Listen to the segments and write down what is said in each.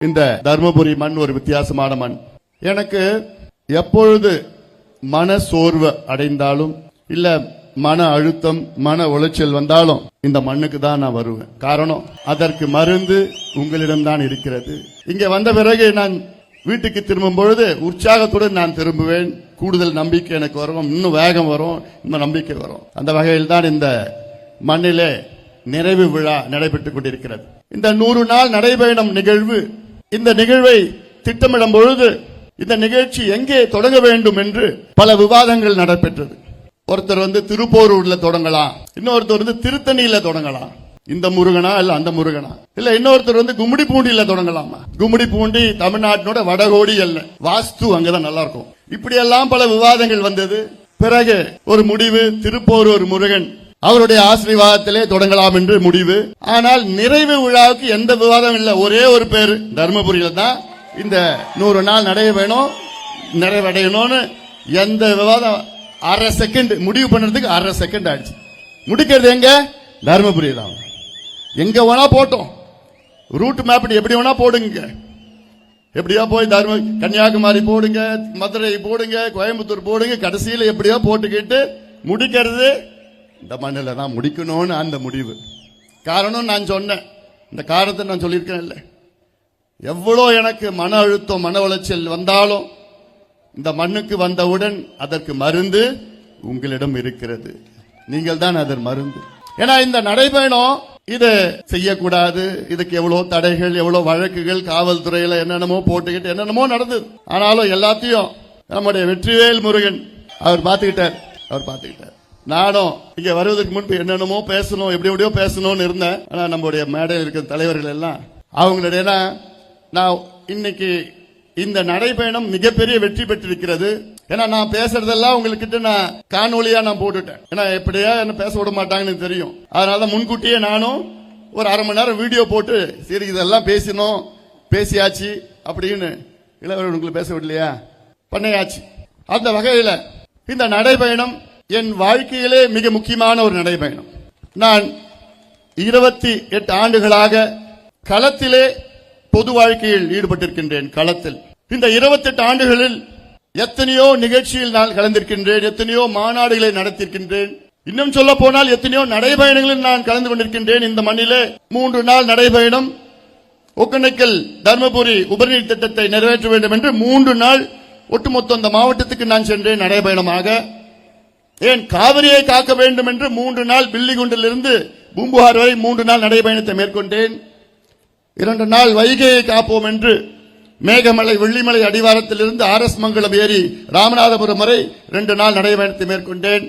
இந்த தர்மபுரி மண் ஒரு வித்தியாசமான மண். எனக்கு எப்பொழுது மன சோர்வு அடைந்தாலும் இல்ல மன அழுத்தம் மன உளைச்சல் வந்தாலும் இந்த மண்ணுக்கு தான் நான் வருவேன். காரணம், அதற்கு மருந்து உங்களிடம் தான் இருக்கிறது. இங்க வந்த பிறகு நான் வீட்டுக்கு திரும்பும் பொழுது உற்சாகத்துடன் நான் திரும்புவேன். கூடுதல் நம்பிக்கை எனக்கு வரும், இன்னும் வேகம் வரும், இன்னும் நம்பிக்கை வரும். அந்த வகையில் தான் இந்த மண்ணிலே நிறைவு விழா நடைபெற்றுக் கொண்டிருக்கிறது. இந்த 100 நாள் நடைபயணம் நிகழ்வு, இந்த நிகழ்வை திட்டமிடும் பொழுது இந்த நிகழ்ச்சி எங்கே தொடங்க வேண்டும் என்று பல விவாதங்கள் நடைபெற்றது. ஒருத்தர் திருப்போரூர்ல தொடங்கலாம், இன்னொருத்தர் திருத்தணியில தொடங்கலாம், இந்த முருகனா இல்ல அந்த முருகனா, இல்ல இன்னொருத்தர் கும்மிடிப்பூண்டியில தொடங்கலாமா. கும்மிடிப்பூண்டி தமிழ்நாட்டினோட வடகோடி அல்ல, வாஸ்து அங்கதான் நல்லா இருக்கும். இப்படி எல்லாம் பல விவாதங்கள் வந்தது. பிறகு ஒரு முடிவு, திருப்போரூர் முருகன் அவருடைய ஆசீர்வாதத்திலே தொடங்கலாம் என்று முடிவு. ஆனால் நிறைவு விழாவுக்கு எந்த விவாதம் இல்ல. ஒரே ஒரு பேரு, தர்மபுரியில தான் இந்த 100 நாள் நிறைவடையணும்னு எந்த விவாதம், அரை செகண்ட் முடிவு பண்றதுக்கு அரை செகண்ட் ஆயிடுச்சு. முடிக்கிறது எங்க? தர்மபுரி தான். எங்க வேணா போட்டோம், ரூட் மேப் எப்படி வேணா போடுங்க, எப்படியா போய் கன்னியாகுமரி போடுங்க, மதுரை போடுங்க, கோயம்புத்தூர் போடுங்க, கடைசியில் எப்படியோ போட்டுக்கிட்டு முடிக்கிறது இந்த மண்ணில் தான் முடிக்கணும்னு அந்த முடிவு. காரணம் நான் சொன்னேன், இந்த காரணத்தை நான் சொல்லியிருக்கேன். இல்லை, எவ்வளோ எனக்கு மன அழுத்தம் மன உளைச்சல் வந்தாலும் இந்த மண்ணுக்கு வந்தவுடன் அதற்கு மருந்து உங்களிடம் இருக்கிறது. நீங்கள் தான் அதன் மருந்து. ஏன்னா இந்த நடைபயணம் இது செய்யக்கூடாது, இதுக்கு எவ்வளவு தடைகள், எவ்வளவு வழக்குகள், காவல்துறையில என்னென்னமோ போட்டுக்கிட்டு என்னென்னமோ நடந்தது. ஆனாலும் எல்லாத்தையும் நம்முடைய வெற்றிவேல் முருகன் அவர் பார்த்துக்கிட்டார். நானும் இங்க வருவதற்கு முன்பு என்னென்னமோ பேசணும், எப்படியோ பேசணும்னு இருந்தேன். ஆனா நம்முடைய மேடையில் இருக்கிற தலைவர்கள் எல்லாம் அவங்களுடைய நான் இன்னைக்கு இந்த நடைபயணம் மிகப்பெரிய வெற்றி பெற்றிருக்கிறது. ஏன்னா நான் பேசுறதெல்லாம் உங்ககிட்ட நான் காணொலியா நான் போட்டுட்டேன். ஏன்னா எப்படியா என்ன பேச விட மாட்டாங்கன்னு தெரியும். அதனால முன்கூட்டியே நானும் ஒரு அரை மணி நேரம் வீடியோ போட்டு சரி இதெல்லாம் பேசியாச்சு அப்படின்னு இளவரசர் உங்களுக்கு பேச விடலையா, பண்ணையாச்சு. அந்த வகையில இந்த நடைபயணம் என் வாழ்க்கையிலே மிக முக்கியமான ஒரு நடைபயணம். நான் 28 ஆண்டுகளாக களத்திலே பொது வாழ்க்கையில் ஈடுபட்டிருக்கின்றேன். களத்தில் இந்த 28 ஆண்டுகளில் எத்தனையோ நிகழ்ச்சியில் நான் கலந்திருக்கின்றேன், எத்தனையோ மாநாடுகளை நடத்தியிருக்கின்றேன். இன்னும் சொல்ல போனால் எத்தனையோ நடைபயணங்களில் நான் கலந்து கொண்டிருக்கின்றேன். இந்த மண்ணிலே 3 நாள் நடைபயணம், ஒகேனக்கல் தர்மபுரி உபரிநீர் திட்டத்தை நிறைவேற்ற வேண்டும் என்று 3 நாள் ஒட்டுமொத்த அந்த மாவட்டத்துக்கு நான் சென்றேன் நடைபயணமாக. ஏன் காவிரியை காக்க வேண்டும் என்று 3 நாள் பில்லிகுண்டிலிருந்து பூம்புகார் வரை 3 நாள் நடைபயணத்தை மேற்கொண்டேன். 2 நாள் வைகையை காப்போம் என்று மேகமலை வெள்ளிமலை அடிவாரத்திலிருந்து RS மங்கலம் ஏறி ராமநாதபுரம் வரை 2 நாள் நடைபயணத்தை மேற்கொண்டேன்.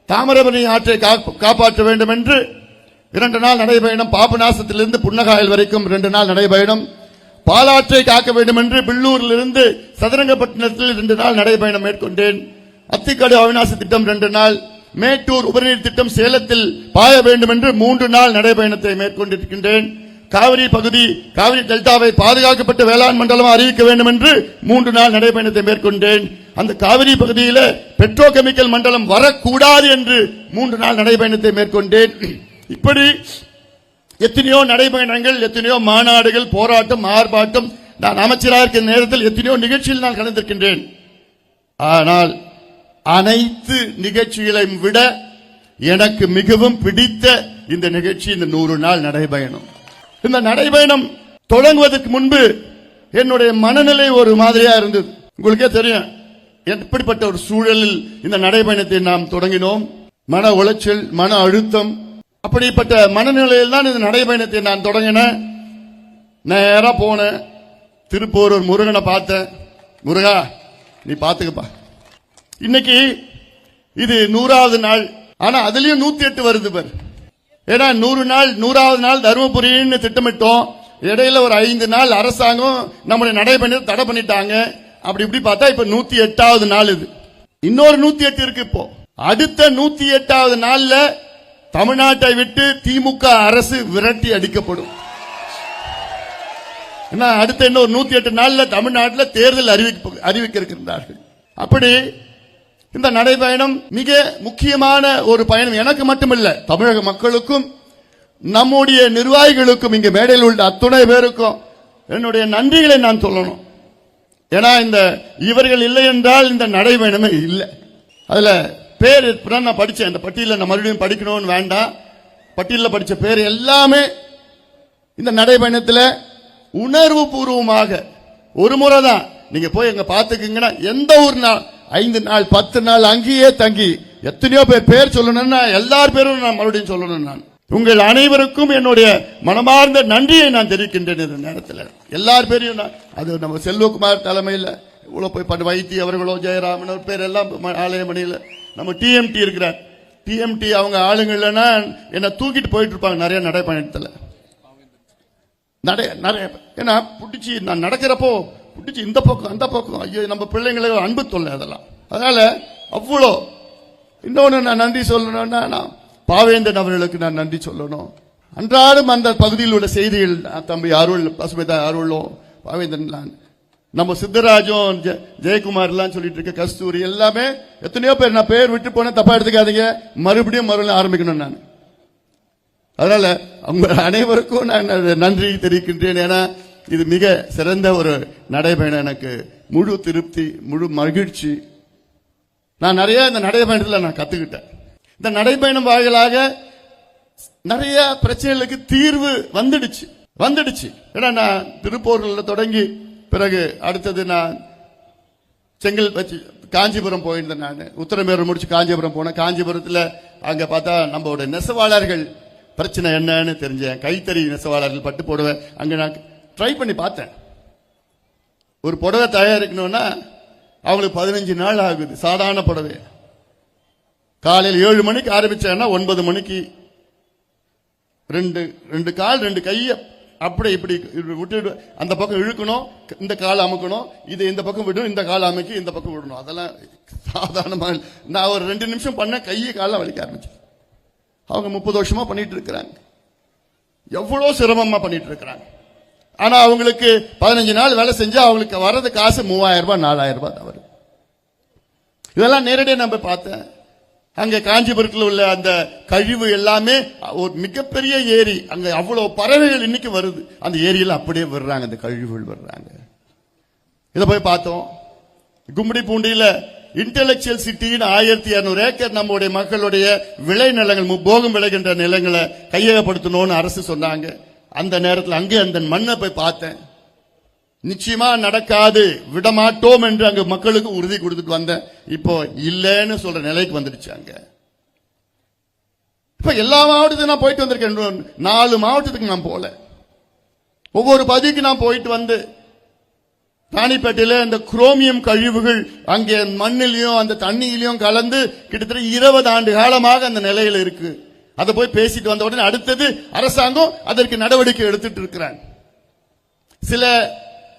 தாமிரபரணி ஆற்றை காப்பாற்ற வேண்டும் என்று 2 நாள் நடைபயணம். பாபநாசத்திலிருந்து புன்னகாயல் வரைக்கும் 2 நாள் நடைபயணம். பாலாற்றை காக்க வேண்டும் என்று பில்லூரிலிருந்து சதுரங்கப்பட்டினத்தில் 2 நாள் நடைபயணம் மேற்கொண்டேன். அத்திக்காடு அவிநாசி திட்டம் 2 நாள், மேட்டூர் உபரிநீர் திட்டம் சேலத்தில் பாய வேண்டும் என்று 3 நாள் நடைபயணத்தை மேற்கொண்டிருக்கின்றேன். காவிரி பகுதி, காவிரி டெல்டாவை பாதுகாக்கப்பட்ட வேளாண் மண்டலம் அறிவிக்க வேண்டும் என்று 3 நாள் நடைபயணத்தை மேற்கொண்டேன். அந்த காவிரி பகுதியில் பெட்ரோ கெமிக்கல் மண்டலம் வரக்கூடாது என்று 3 நாள் நடைபயணத்தை மேற்கொண்டேன். இப்படி எத்தனையோ நடைபயணங்கள், எத்தனையோ மாநாடுகள், போராட்டம், ஆர்ப்பாட்டம். நான் அமைச்சராக இருக்கிற நேரத்தில் எத்தனையோ நிகழ்ச்சியில் நான் கலந்திருக்கின்றேன். ஆனால் அனைத்து நிகழ்ச்சிகளையும் விட எனக்கு மிகவும் பிடித்த இந்த நிகழ்ச்சி இந்த 100 நாள் நடைபயணம். இந்த நடைபயணம் தொடங்குவதற்கு முன்பு என்னுடைய மனநிலை ஒரு மாதிரியா இருந்தது. உங்களுக்கே தெரியும் எப்படிப்பட்ட ஒரு சூழலில் இந்த நடைபயணத்தை நாம் தொடங்கினோம். மன உளைச்சல், மன அழுத்தம், அப்படிப்பட்ட மனநிலையில் தான் இந்த நடைபயணத்தை நான் தொடங்கினேன். நேரா போனேன், திருப்போரூர் முருகனை பார்த்தேன். முருகா, நீ பாத்துக்கப்பா, இன்னைக்கு இது 100வது நாள். ஆனா அதுலயும் 108 வருது பாரு. ஏன்னா 100வது நாள் தர்மபுரின்னு திட்டமிட்டோம். இடையில ஒரு 5 நாள் அரசாங்கம் நம்முடைய நடைபயணத்தை தடை பண்ணிட்டாங்க. அப்படி இப்படி பார்த்தா இப்ப 108வது நாள். இது இன்னொரு 108 இருக்கு. இப்போ அடுத்த 108வது நாள்ல தமிழ்நாட்டை விட்டு திமுக அரசு விரட்டி அடிக்கப்படும். அடுத்த இன்னொரு 108 நாள்ல தமிழ்நாட்டில் தேர்தல் அறிவிக்க இருக்கிறார்கள். அப்படி இந்த நடைபயணம் மிக முக்கியமான ஒரு பயணம். எனக்கு மட்டுமல்ல, தமிழக மக்களுக்கும் நம்முடைய நிர்வாகிகளுக்கும், இங்க மேடையில் உள்ள அத்துணை பேருக்கும் என்னுடைய நன்றிகளை நான் சொல்லணும். ஏன்னா இந்த இவர்கள் இல்லை என்றால் இந்த நடைபயணமே இல்லை. அதுல பேர் நான் படிச்சேன், இந்த பட்டியல நான் மறுபடியும் படிக்கணும்னு வேண்டாம். பட்டியல படிச்ச பேர் எல்லாமே இந்த நடைபயணத்தில் உணர்வு பூர்வமாக ஒரு முறை தான் நீங்க போய் எங்க பாத்துக்கீங்கன்னா, எந்த ஒரு நாள் 5 நாள் 10 நாள் அங்கேயே தங்கி எத்தனையோ பேர் சொல்லணும்னா எல்லார் பேரும் நான் மறுபடியும் சொல்லணும். நான் உங்கள் அனைவருக்கும் என்னுடைய மனமார்ந்த நன்றியை நான் தெரிவிக்கின்றேன். இந்த நேரத்தில் எல்லார் பேரையும் அது நம்ம செல்வகுமார் தலைமையில் இவ்வளவு போய் வைத்தி அவர்களோ ஜெயராமன் பேர் எல்லாம் ஆலயமணியில் நம்ம டிஎம்டி இருக்கிறார். டிஎம்டி அவங்க ஆளுங்க இல்லைன்னா என்ன தூக்கிட்டு போயிட்டு இருப்பாங்க நிறைய நடைபயணத்தில். நிறைய ஏன்னா புடிச்சு நான் நடக்கிறப்போ புடிச்சு இந்த பக்கம் அந்த பக்கம், ஐயோ நம்ம பிள்ளைங்களுக்கு அன்பு தொல்லை அதெல்லாம். அதனால அவ்வளோ. இன்னொன்று நான் நன்றி சொல்லணும்னா, நான் பாவேந்தன் அவர்களுக்கு நான் நன்றி சொல்லணும். அன்றாடம் அந்த பகுதியில் உள்ள செய்திகள் தம்பி அருள் பசுமைதா அருளும் பாவேந்தன் நம்ம சித்தராஜும் ஜெயக்குமார் எல்லாம் சொல்லிட்டு இருக்க கஸ்தூரி எல்லாமே எத்தனையோ பேர் நான் பேர் விட்டு போன தப்பா எடுத்துக்காதீங்க, மறுபடியும் ஆரம்பிக்கணும் நான். அதனால அவங்க அனைவருக்கும் நான் நன்றி தெரிவிக்கின்றேன். ஏன்னா இது மிக சிறந்த ஒரு நடைபயணம், எனக்கு முழு திருப்தி முழு மகிழ்ச்சி. நான் நிறைய இந்த நடைபயணத்தில் நான் கத்துக்கிட்டேன். இந்த நடைபயணம் வாயிலாக நிறைய பிரச்சனைகளுக்கு தீர்வு வந்துடுச்சு. ஏன்னா நான் திருப்பூர்ல தொடங்கி பிறகு அடுத்தது நான் செங்கல் வச்சு காஞ்சிபுரம் போயிருந்தேன். நான் உத்தரமேரூர் முடிச்சு காஞ்சிபுரம் போனேன். காஞ்சிபுரத்தில் அங்க பார்த்தா நம்மளோட நெசவாளர்கள் பிரச்சனை என்னன்னு தெரிஞ்சேன். கைத்தறி நெசவாளர்கள் பட்டு புடவை அங்க நான் ட்ரை பண்ணி பார்த்தேன். ஒரு புடவை தயாரிக்கணும்னா அவங்களுக்கு 15 நாள் ஆகுது. சாதாரண புடவை காலையில் 7 மணிக்கு ஆரம்பிச்சாங்கன்னா 9 மணிக்கு ரெண்டு கால் 2 கையை அப்படி இப்படி விட்டு அந்த பக்கம் இழுக்கணும், இந்த கால் அமுக்கணும், இது இந்த பக்கம் விடணும், இந்த கால் அமைக்கி இந்த பக்கம் விடணும். அதெல்லாம் சாதாரணமாக நான் ஒரு 2 நிமிஷம் பண்ண கையை காலம் வலிக்க ஆரம்பிச்சேன். அவங்க 30 வருஷமா பண்ணிட்டு இருக்கிறாங்க. எவ்வளவு சிரமமா பண்ணிட்டு இருக்கிறாங்க. ஆனா அவங்களுக்கு 15 நாள் வேலை செஞ்சா அவங்களுக்கு வர்றது காசு 3000 ரூபாய் 4000 ரூபாய் தவறு. இதெல்லாம் நேரடியாக நம்ம பார்த்தேன். அங்க காஞ்சிபுரத்தில் உள்ள அந்த கழிவு எல்லாமே ஒரு மிகப்பெரிய ஏரி, அங்க அவ்வளவு பறவைகள் இன்னைக்கு வருது. அந்த ஏரியில அப்படியே விடுறாங்க, அந்த கழிவுகள் விடுறாங்க. இதை போய் பார்த்தோம். கும்மிடி பூண்டியில இன்டெலக்சுவல் சிட்டின்னு 1200 ஏக்கர் நம்முடைய மக்களுடைய விளை நிலங்கள் போகம் விளைகின்ற நிலங்களை கையகப்படுத்தணும்னு அரசு சொன்னாங்க. அந்த நேரத்தில் அங்கே அந்த மண்ணை போய் பார்த்தேன். நிச்சயமா நடக்காது, விடமாட்டோம் என்று அங்க மக்களுக்கு உறுதி கொடுத்துட்டு வந்தேன். இப்போ இல்லைன்னு சொல்ற நிலைக்கு வந்துடுச்சு. அங்க இப்ப எல்லா மாவட்டத்துக்கும் நான் போயிட்டு வந்திருக்கேன். 4 மாவட்டத்துக்கு நான் போல. ஒவ்வொரு பகுதிக்கு நான் போயிட்டு வந்து ராணிப்பேட்டையில இந்த குரோமியம் கழிவுகள் அங்கே மண்ணிலையும் அந்த தண்ணியிலையும் கலந்து கிட்டத்தட்ட 20 ஆண்டு காலமாக அந்த நிலையில இருக்கு. அதை போய் பேசிட்டு வந்த உடனே அடுத்தது அரசாங்கம் அதற்கு நடவடிக்கை எடுத்துட்டு இருக்கிறாங்க. சில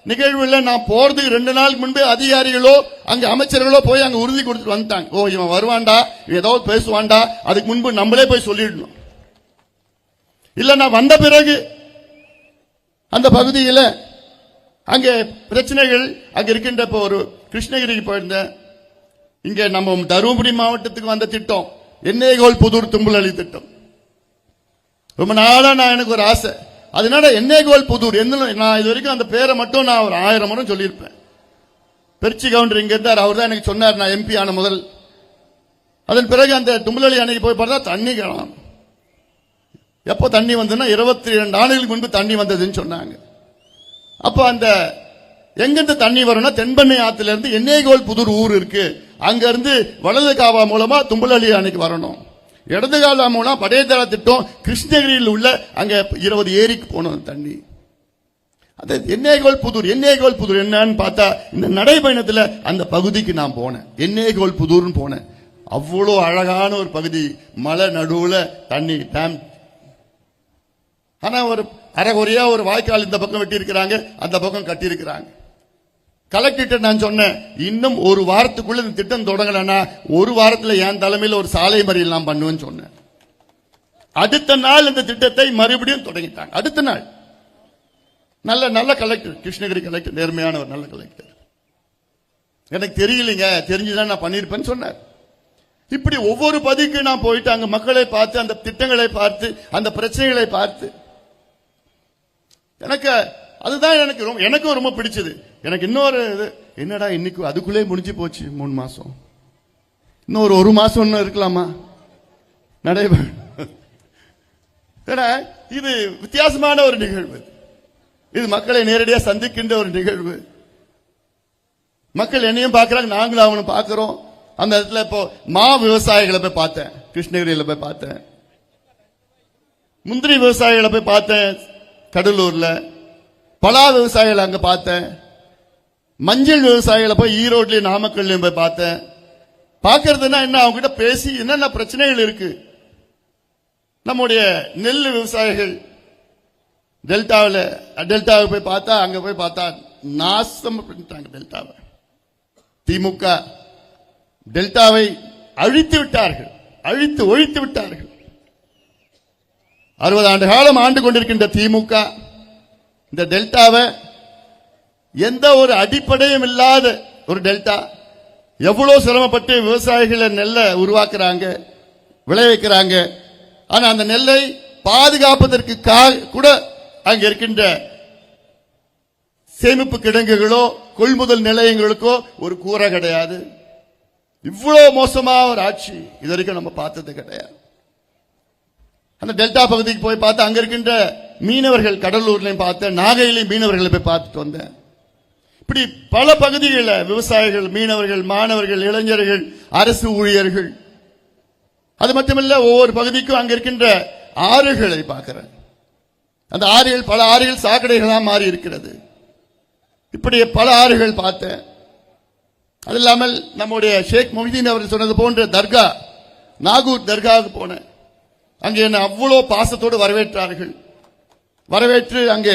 நிகழ்வுல நான் போறதுக்கு 2 நாளுக்கு முன்பே அதிகாரிகளோ அங்க அமைச்சர்களோ போய் அங்க உறுதி கொடுத்துட்டு வந்துட்டாங்க. ஓ இவன் வருவான்டா, ஏதோ பேசுவான்டா, அதுக்கு முன்பு நம்மளே போய் சொல்லிடணும். இல்ல நான் வந்த பிறகு அந்த பகுதியில் அங்கே பிரச்சனைகள் அங்க இருக்கின்ற ஒரு கிருஷ்ணகிரிக்கு போயிருந்தேன். இங்க நம்ம தருமபுரி மாவட்டத்துக்கு வந்த திட்டம் எண்ணெய்கோல் புதூர் தும்புலி திட்டம். ரொம்ப நாளா நான் எனக்கு ஒரு ஆசை. அதனால எண்ணெய்கோல் புதூர் நான் இது வரைக்கும் அந்த பேரை மட்டும் நான் ஒரு 1000 முறை சொல்லியிருப்பேன். பெருச்சி கவுண்டர் இங்க இருந்தார், அவர் தான் எனக்கு சொன்னார் நான் எம்பி ஆன முதல். அதன் பிறகு அந்த தும்புலி அணைக்கு போய் பார்த்தா தண்ணி காணோம். எப்போ தண்ணி வந்ததுன்னா 22 ஆண்டுகளுக்கு முன்பு தண்ணி வந்ததுன்னு சொன்னாங்க. அப்ப அந்த எங்கிருந்து தண்ணி வரும்னா தென்பெண்ணை ஆத்துல இருந்து எண்ணெய்கோல் புதூர் ஊர் இருக்கு, அங்க இருந்து வலது காவா மூலமா தும்புலி அணைக்கு வரணும். இடது காவா மூலம் படையதள திட்டம் கிருஷ்ணகிரியில் உள்ள அங்க 20 ஏரிக்கு போனோம் தண்ணி. அது எண்ணெய்கோல் புதூர் என்னன்னு பார்த்தா இந்த நடைபயணத்துல அந்த பகுதிக்கு நான் போனேன். எண்ணெய்கோல் புதூர்னு போனேன். அவ்வளவு அழகான ஒரு பகுதி, மலை நடுவுல தண்ணி டேம். ஆனா ஒரு அரைகுறையா ஒரு வாய்க்கால் இந்த பக்கம் வெட்டி இருக்கிறாங்க, அந்த பக்கம் கட்டி இருக்கிறாங்க. கலெக்டர் நான் சொன்னேன், இன்னும் ஒரு வாரத்துக்குள்ள இந்த திட்டம் தொடங்கலன்னா 1 வாரத்தில் என் தலைமையில் ஒரு சாலை மறியல் நான் பண்ணுவேன்னு சொன்னேன். அடுத்த நாள் இந்த திட்டத்தை மறுபடியும் தொடங்கிட்டாங்க. அடுத்த நாள் நல்ல கலெக்டர், கிருஷ்ணகிரி கலெக்டர் நேர்மையான ஒரு நல்ல கலெக்டர். எனக்கு தெரியலங்க, தெரிஞ்சுதான் நான் பண்ணிருப்பேன்னு சொன்னார். இப்படி ஒவ்வொரு பதிக்கு நான் போயிட்டு அங்க மக்களை பார்த்து, அந்த திட்டங்களை பார்த்து, அந்த பிரச்சனைகளை பார்த்து எனக்கு அதுதான் எனக்கும் ரொம்ப பிடிச்சது. எனக்கு இன்னொரு இது என்னடா இன்னைக்கு அதுக்குள்ளே முடிஞ்சு போச்சு 3 மாசம், இன்னொரு 1 மாசம் இன்னும் இருக்கலாமா நடைபெற. இது வித்தியாசமான ஒரு நிகழ்வு. இது மக்களை நேரடியாக சந்திக்கின்ற ஒரு நிகழ்வு. மக்கள் என்னையும் பார்க்கிறாங்க, நாங்களும் அவனும் பார்க்கிறோம். அந்த இடத்துல இப்போ மா விவசாயிகளை போய் பார்த்தேன், கிருஷ்ணகிரியில் போய் பார்த்தேன். முந்திரி விவசாயிகளை போய் பார்த்தேன் கடலூர்ல. பலா விவசாயிகளை அங்க பார்த்தேன். மஞ்சள் விவசாயிகளை போய் ஈரோட்லயும் நாமக்கல்லையும் போய் பார்த்தேன். பார்க்கறதுன்னா என்ன, அவங்க கிட்ட பேசி என்னென்ன பிரச்சனைகள் இருக்கு. நம்முடைய நெல் விவசாயிகள் டெல்டாவை போய் பார்த்தா, அங்க போய் பார்த்தா நாசம் பண்ணிட்டாங்க டெல்டாவை. திமுக டெல்டாவை அழித்து விட்டார்கள், அழித்து ஒழித்து விட்டார்கள். 60 ஆண்டு காலம் ஆண்டு கொண்டிருக்கின்ற திமுக இந்த டெல்டாவை எந்த ஒரு அடிப்படையும் இல்லாத ஒரு டெல்டா, எவ்வளவு சிரமப்பட்டு விவசாயிகளை நெல்லை உருவாக்குறாங்க, விளைவிக்கிறாங்க. ஆனா அந்த நெல்லை பாதுகாப்பதற்கு கூட அங்க இருக்கின்ற சேமிப்பு கிடங்குகளோ கொள்முதல் நிலையங்களுக்கோ ஒரு கூரை கிடையாது. இவ்வளவு மோசமா ஒரு ஆட்சி இது வரைக்கும் நம்ம பார்த்தது கிடையாது. அந்த டெல்டா பகுதிக்கு போய் பார்த்தா அங்க இருக்கின்ற மீனவர்கள், கடலூர்லையும் பார்த்தேன், நாகையிலையும் மீனவர்களை போய் பார்த்துட்டு வந்தேன். இப்படி பல பகுதிகளில் விவசாயிகள், மீனவர்கள், மாணவர்கள், இளைஞர்கள், அரசு ஊழியர்கள், அது மட்டுமல்ல ஒவ்வொரு பகுதிக்கும் அங்க இருக்கின்ற ஆறுகளை பார்க்கிறேன். அந்த ஆறுகள், பல ஆறுகள் சாக்கடைகளாக மாறி இருக்கிறது. இப்படி பல ஆறுகள் பார்த்தேன். அது இல்லாமல் நம்முடைய ஷேக் மொஹிதீன் அவர்கள் சொன்னது போன்ற தர்கா, நாகூர் தர்காவுக்கு போனேன். அங்கே என்ன அவ்வளோ பாசத்தோடு வரவேற்றார்கள். வரவேற்று அங்கே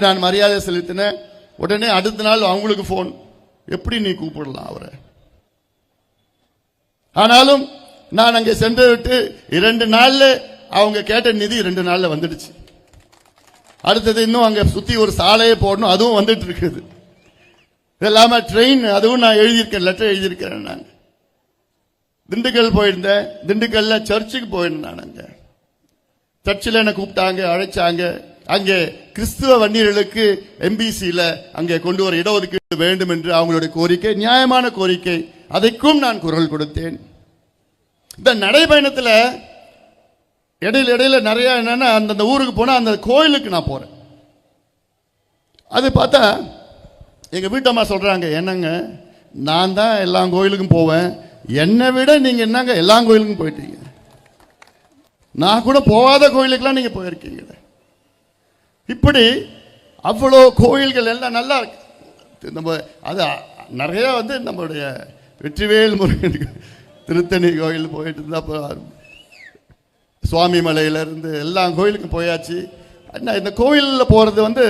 நான் மரியாதை செலுத்தினேன். உடனே அடுத்த நாள் அவங்களுக்கு போன், எப்படி நீ கூப்பிடலாம் அவரை. ஆனாலும் நான் அங்கே சென்று விட்டு 2 நாள்ல அவங்க கேட்ட நிதி 2 நாள்ல வந்துடுச்சு. அடுத்தது இன்னும் அங்க சுத்தி ஒரு சாலையை போடணும், அதுவும் வந்துட்டு இருக்குது. இதெல்லாம ட்ரெயின், அதுவும் நான் எழுதியிருக்கேன், லெட்டர் எழுதியிருக்கிறேன். நான் திண்டுக்கல் போயிருந்தேன். திண்டுக்கல்ல சர்ச்சுக்கு போயிருந்தேன். அங்க சர்ச்சில் என்ன கூப்பிட்டாங்க, அழைச்சாங்க. அங்கே கிறிஸ்துவ வன்னியர்களுக்கு எம்பிசியில அங்கே கொண்டு வர இடஒதுக்கீடு வேண்டும் என்று அவங்களுடைய கோரிக்கை, நியாயமான கோரிக்கை. அதைக்கும் நான் குரல் கொடுத்தேன். இந்த நடைபயணத்தில் இடையில நிறைய என்னன்னா, அந்த ஊருக்கு போனா அந்த கோயிலுக்கு நான் போறேன். அது பார்த்தா எங்க வீட்டம்மா சொல்றாங்க, என்னங்க நான் தான் எல்லா கோயிலுக்கும் போவேன், என்னை விட நீங்க என்னங்க எல்லா கோயிலுக்கும் போயிட்டீங்க, நான் கூட போகாத கோயிலுக்கெல்லாம் நீங்க போயிருக்கீங்க. இப்படி அவ்வளோ கோயில்கள் எல்லாம் நல்லா இருக்கு. நம்ம அது நிறைய நம்மளுடைய வெற்றிவேல் முருகன் திருத்தணி கோயில் போயிட்டு இருந்தா, சுவாமி மலையிலிருந்து எல்லா கோயிலுக்கும் போயாச்சு. இந்த கோயிலில் போறது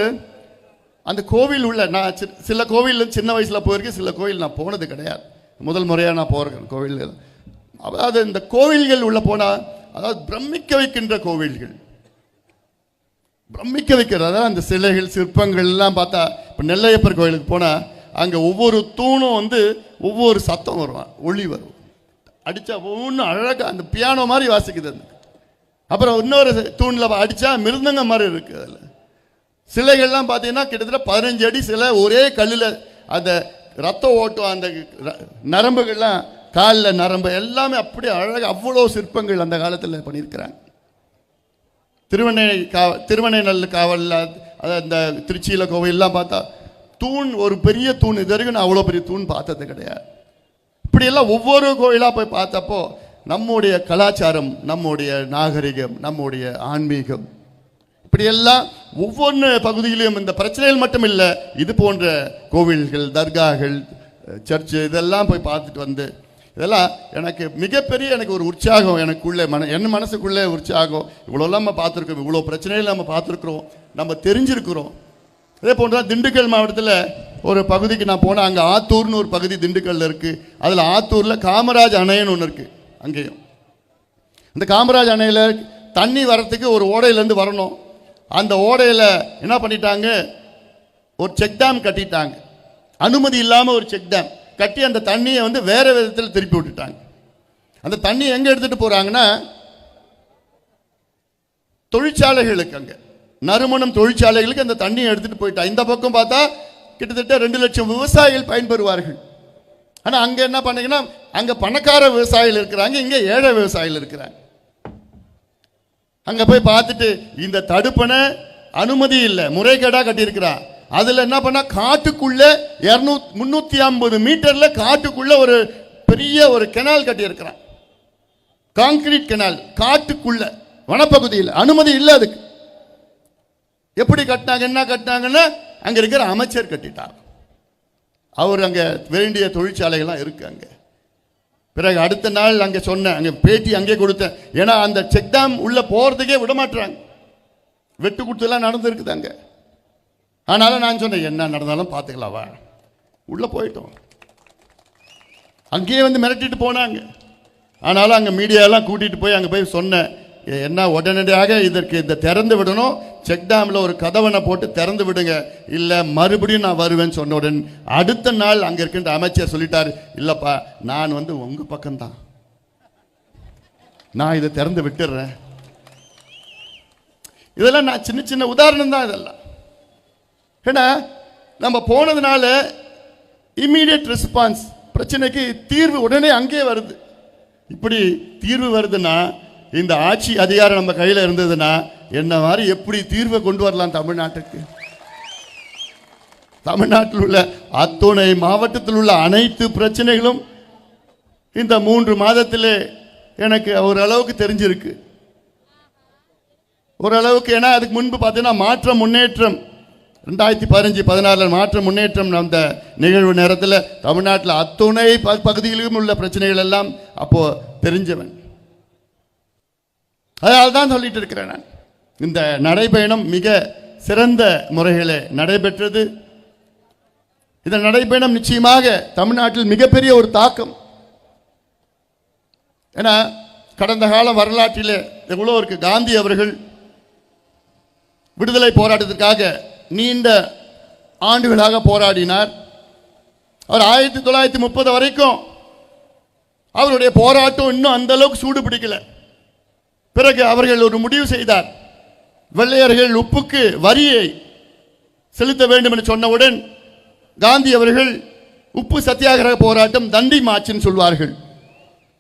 அந்த கோவில் உள்ள, நான் சில கோவில் சின்ன வயசுல போயிருக்கேன், சில கோயில் நான் போனது கிடையாது. முதல் முறையாக நான் போறேன் கோவில்கள். அதாவது இந்த கோவில்கள் உள்ள போனா, அதாவது பிரமிக்க வைக்கின்ற கோவில்கள், பிரமிக்க வைக்கிறது. அதாவது அந்த சிலைகள், சிற்பங்கள் எல்லாம் பார்த்தா, இப்போ நெல்லையப்பர் கோயிலுக்கு போனா அங்க ஒவ்வொரு தூணும் ஒவ்வொரு சத்தம் வரும், ஒளி வரும், அடிச்சா ஒவ்வொன்றும் அழகா அந்த பியானோ மாதிரி வாசிக்குது. அப்புறம் இன்னொரு தூண்ல அடிச்சா மிருதங்க மாதிரி இருக்கு. அதுல சிலைகள்லாம் பார்த்தீங்கன்னா கிட்டத்தட்ட 15 அடி சிலை, ஒரே கல்லில் அந்த ரத்த ஓட்டம், அந்த நரம்புகள்லாம், காலில் நரம்பு எல்லாமே அப்படி அழகாக, அவ்வளோ சிற்பங்கள் அந்த காலத்தில் பண்ணியிருக்கிறாங்க. திருவண்ணை காவலில், அந்த திருச்சியில் கோவில்லாம் பார்த்தா தூண், ஒரு பெரிய தூண், இது வரைக்கும் நான் அவ்வளோ பெரிய தூண் பார்த்தது கிடையாது. இப்படியெல்லாம் ஒவ்வொரு கோயிலாக போய் பார்த்தப்போ நம்முடைய கலாச்சாரம், நம்முடைய நாகரிகம், நம்முடைய ஆன்மீகம், இப்படியெல்லாம் ஒவ்வொன்று பகுதியிலும் இந்த பிரச்சனைகள் மட்டும் இல்லை, இது போன்ற கோவில்கள், தர்காகள், சர்ச்சு, இதெல்லாம் போய் பார்த்துட்டு இதெல்லாம் எனக்கு மிகப்பெரிய ஒரு உற்சாகம், எனக்குள்ளே என் மனசுக்குள்ளே உற்சாகம். இவ்வளோலாம் நம்ம பார்த்துருக்கோம், இவ்வளோ பிரச்சனைகள் நம்ம பார்த்துருக்குறோம், நம்ம தெரிஞ்சிருக்கிறோம். அதே போன்று திண்டுக்கல் மாவட்டத்தில் ஒரு பகுதிக்கு நான் போனேன். அங்கே ஆத்தூர்னு ஒரு பகுதி திண்டுக்கல்ல இருக்கு. அதில் ஆத்தூரில் காமராஜ் அணைன்னு ஒன்று இருக்கு. அங்கேயும் இந்த காமராஜ் அணையில் தண்ணி வரத்துக்கு ஒரு ஓடையிலேருந்து வரணும். அந்த ஓடையில் என்ன பண்ணிட்டாங்க, ஒரு செக் டேம் கட்டிட்டாங்க. அனுமதி இல்லாமல் ஒரு செக் டேம் கட்டி அந்த தண்ணியை வேற விதத்தில் திருப்பி விட்டுட்டாங்க. அந்த தண்ணி எங்க எடுத்துட்டு போறாங்கன்னா தொழிற்சாலைகளுக்கு, அங்க நறுமணம் தொழிற்சாலைகளுக்கு அந்த தண்ணியை எடுத்துட்டு போயிட்டா. இந்த பக்கம் பார்த்தா கிட்டத்தட்ட 2 லட்சம் விவசாயிகள் பயன்பெறுவார்கள். ஆனா அங்க என்ன பண்ணீங்கன்னா, அங்க பணக்கார விவசாயிகள் இருக்கிறாங்க, இங்க ஏழை விவசாயிகள் இருக்கிறாங்க. அங்க போய் பார்த்துட்டு இந்த தடுப்பணை அனுமதி இல்லை, முறைகேடா கட்டியிருக்கிறான். அதுல என்ன பண்ணா, காட்டுக்குள்ள 350 மீட்டர்ல காட்டுக்குள்ள ஒரு பெரிய ஒரு கெனால் கட்டி இருக்கிறான், கான்கிரீட் கெனால். காட்டுக்குள்ள வனப்பகுதியில் அனுமதி இல்லை அதுக்கு. எப்படி கட்டினாங்க, என்ன கட்டினாங்கன்னா, அங்க இருக்கிற அமைச்சர் கட்டிட்டார். அவர் அங்க வேண்டிய தொழிற்சாலைகள்லாம் இருக்கு அங்க. பிறகு அடுத்த நாள் அங்க சொன்னேன், அங்க பேட்டி அங்கே கொடுத்தேன். ஏன்னா அந்த செக் டேம் உள்ள போறதுக்கே விட மாட்டாங்க, வெட்டு குடுத்துலாம் நடந்திருக்குது அங்க. ஆனாலும் நான் சொன்னேன், என்ன நடந்தாலும் பார்த்துக்கலாவா, உள்ள போயிட்டோம். அங்கேயே வந்து மிரட்டிட்டு போனாங்க. ஆனாலும் அங்கே மீடியாலாம் கூட்டிகிட்டு போய் அங்கே போய் சொன்னேன், என்ன உடனடியாக இதற்கு இந்த திறந்து விடணும், செக் டேமில் ஒரு கதவனை போட்டு திறந்து விடுங்க, இல்லை மறுபடியும் நான் வருவேன்னு சொன்னவுடன் அடுத்த நாள் அங்கே இருக்கின்ற அமைச்சர் சொல்லிட்டார், இல்லைப்பா நான் வந்து உங்கள் பக்கம்தான், நான் இதை திறந்து விட்டுடுறேன். இதெல்லாம் நான் சின்ன சின்ன உதாரணம் தான் இதெல்லாம். ஏன்னா நம்ம போனதுனால இம்மீடியட் ரெஸ்பான்ஸ், பிரச்சனைக்கு தீர்வு உடனே அங்கே வருது. இப்படி தீர்வு வருதுன்னா, இந்த ஆட்சி அதிகாரம் நம்ம கையில் இருந்ததுன்னா என்ன மாதிரி எப்படி தீர்வை கொண்டு வரலாம் தமிழ்நாட்டுக்கு. தமிழ்நாட்டில் உள்ள அத்துணை மாவட்டத்தில் உள்ள அனைத்து பிரச்சனைகளும் இந்த 3 மாதத்திலே எனக்கு ஓரளவுக்கு தெரிஞ்சிருக்கு, ஓரளவுக்கு. ஏன்னா அதுக்கு முன்பு பார்த்தீங்கன்னா மாற்றம் முன்னேற்றம் 2015-16 மாற்றம் முன்னேற்றம் அந்த நிகழ்வு நேரத்தில் தமிழ்நாட்டில் அத்துணை பகுதிகளிலும் உள்ள பிரச்சனைகள் எல்லாம் அப்போ தெரிஞ்சவன். அதனால தான் சொல்லிட்டு இருக்கிறேன் நான், இந்த நடைபயணம் மிக சிறந்த முறையில் நடைபெற்றது. இந்த நடைபயணம் நிச்சயமாக தமிழ்நாட்டில் மிகப்பெரிய ஒரு தாக்கம். ஏன்னா கடந்த கால வரலாற்றில் எவ்வளோ இருக்கு. காந்தி அவர்கள் விடுதலை போராட்டத்திற்காக நீண்ட ஆண்டுகளாக போராடினார். அவர் 1930 வரைக்கும் அவருடைய போராட்டம் இன்னும் அந்த அளவுக்கு சூடு பிடிக்கல. பிறகு அவர்கள் ஒரு முடிவு செய்தார், வெள்ளையர்கள் உப்புக்கு வரியை செலுத்த வேண்டும் என்று சொன்னவுடன் காந்தி அவர்கள் உப்பு சத்தியாகிரக போராட்டம், தண்டி மார்ச்னு சொல்வார்கள்,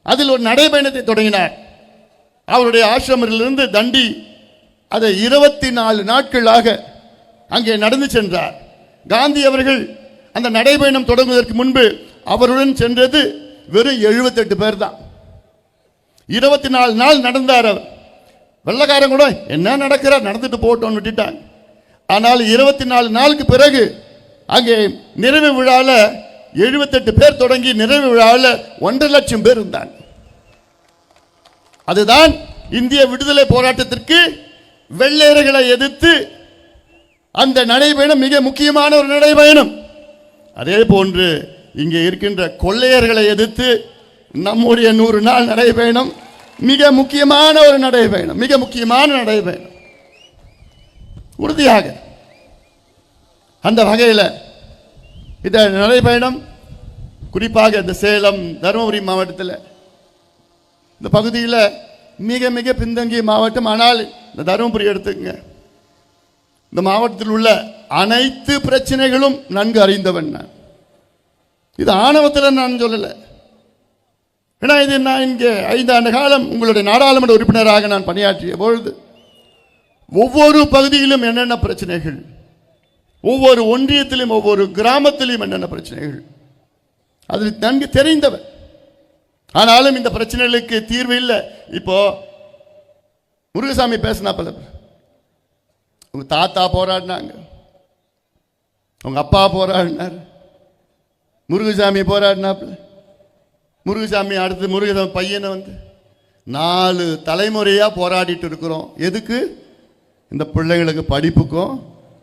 அதில் ஒரு நடைபயணத்தை தொடங்கினார். அவருடைய ஆசிரமத்திலிருந்து தண்டி அதை 24 நாட்களாக அங்கே நடந்து சென்றார். காந்தி அவர்கள் அந்த நடைபயணம் தொடங்குவதற்கு முன்பு அவருடன் சென்றது வெறும் 78 பேர் தான். 24 நாள் நடந்தார் அவர். வெள்ளக்காரன் கூட என்ன நடக்கிறார், நடந்துட்டு போட்டோன்னு விட்டுட்டாங்க. ஆனால் 24 நாளுக்கு பிறகு அங்கே நிறைவு விழாவில் 78 பேர் தொடங்கி நிறைவு விழாவில் 1.5 லட்சம் பேர் இருந்தாங்க. அதுதான் இந்திய விடுதலை போராட்டத்திற்கு வெள்ளையர்களை எதிர்த்து அந்த நடைபயணம் மிக முக்கியமான ஒரு நடைபயணம். அதே போன்று இங்கே இருக்கின்ற கொள்ளையர்களை எதிர்த்து நம்முடைய 100 நாள் நடைபயணம் மிக முக்கியமான ஒரு நடைபயணம், மிக முக்கியமான நடைபயணம். உறுதியாக அந்த வகையில் இந்த நடைபயணம் குறிப்பாக இந்த சேலம், தருமபுரி மாவட்டத்தில் இந்த பகுதியில் மிக மிக பின்தங்கிய மாவட்டம். ஆனால் இந்த தருமபுரி எடுத்துக்கங்க, இந்த மாவட்டத்தில் உள்ள அனைத்து பிரச்சனைகளும் நன்கு அறிந்தவன் நான். இது ஆணவத்தில் நான் சொல்லலை. ஏன்னா இது நான் இங்கே 5 ஆண்டு காலம் உங்களுடைய நாடாளுமன்ற உறுப்பினராக நான் பணியாற்றிய பொழுது ஒவ்வொரு பகுதியிலும் என்னென்ன பிரச்சனைகள், ஒவ்வொரு ஒன்றியத்திலும் ஒவ்வொரு கிராமத்திலும் என்னென்ன பிரச்சனைகள், அது நன்கு தெரிந்தவன். ஆனாலும் இந்த பிரச்சனைகளுக்கு தீர்வு இல்லை. இப்போ முருகசாமி பேசினாப்பல, உங்க தாத்தா போராடினாங்க, உங்க அப்பா போராடினார், முருகசாமி போராடினாப்புல. முருகசாமி அடுத்து முருகசாமி பையனை வந்து 4 தலைமுறையா போராடிட்டு இருக்கிறோம். எதுக்கு? இந்த பிள்ளைங்களுக்கு படிப்புக்கும்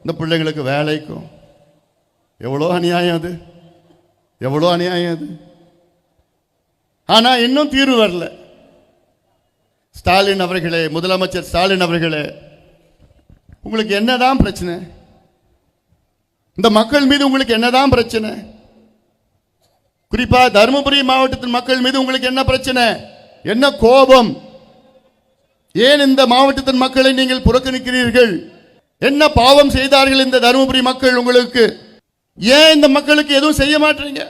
இந்த பிள்ளைங்களுக்கு வேலைக்கும். எவ்வளோ அநியாயம் அது, எவ்வளோ அநியாயம் அது. ஆனா இன்னும் தீர்வு வரல. ஸ்டாலின் அவர்களே, முதலமைச்சர் ஸ்டாலின் அவர்களே, உங்களுக்கு என்னதான் பிரச்சனை? இந்த மக்கள் மீது உங்களுக்கு என்னதான் பிரச்சனை? குறிப்பா தருமபுரி மாவட்டத்தின் மக்கள் மீது உங்களுக்கு என்ன பிரச்சனை, என்ன கோபம்? ஏன் இந்த மாவட்டத்தின் மக்களை நீங்கள் புறக்கணிக்கிறீர்கள்? என்ன பாவம் செய்தார்கள் இந்த தருமபுரி மக்கள் உங்களுக்கு? ஏன் இந்த மக்களுக்கு எதுவும் செய்ய மாட்டீங்க?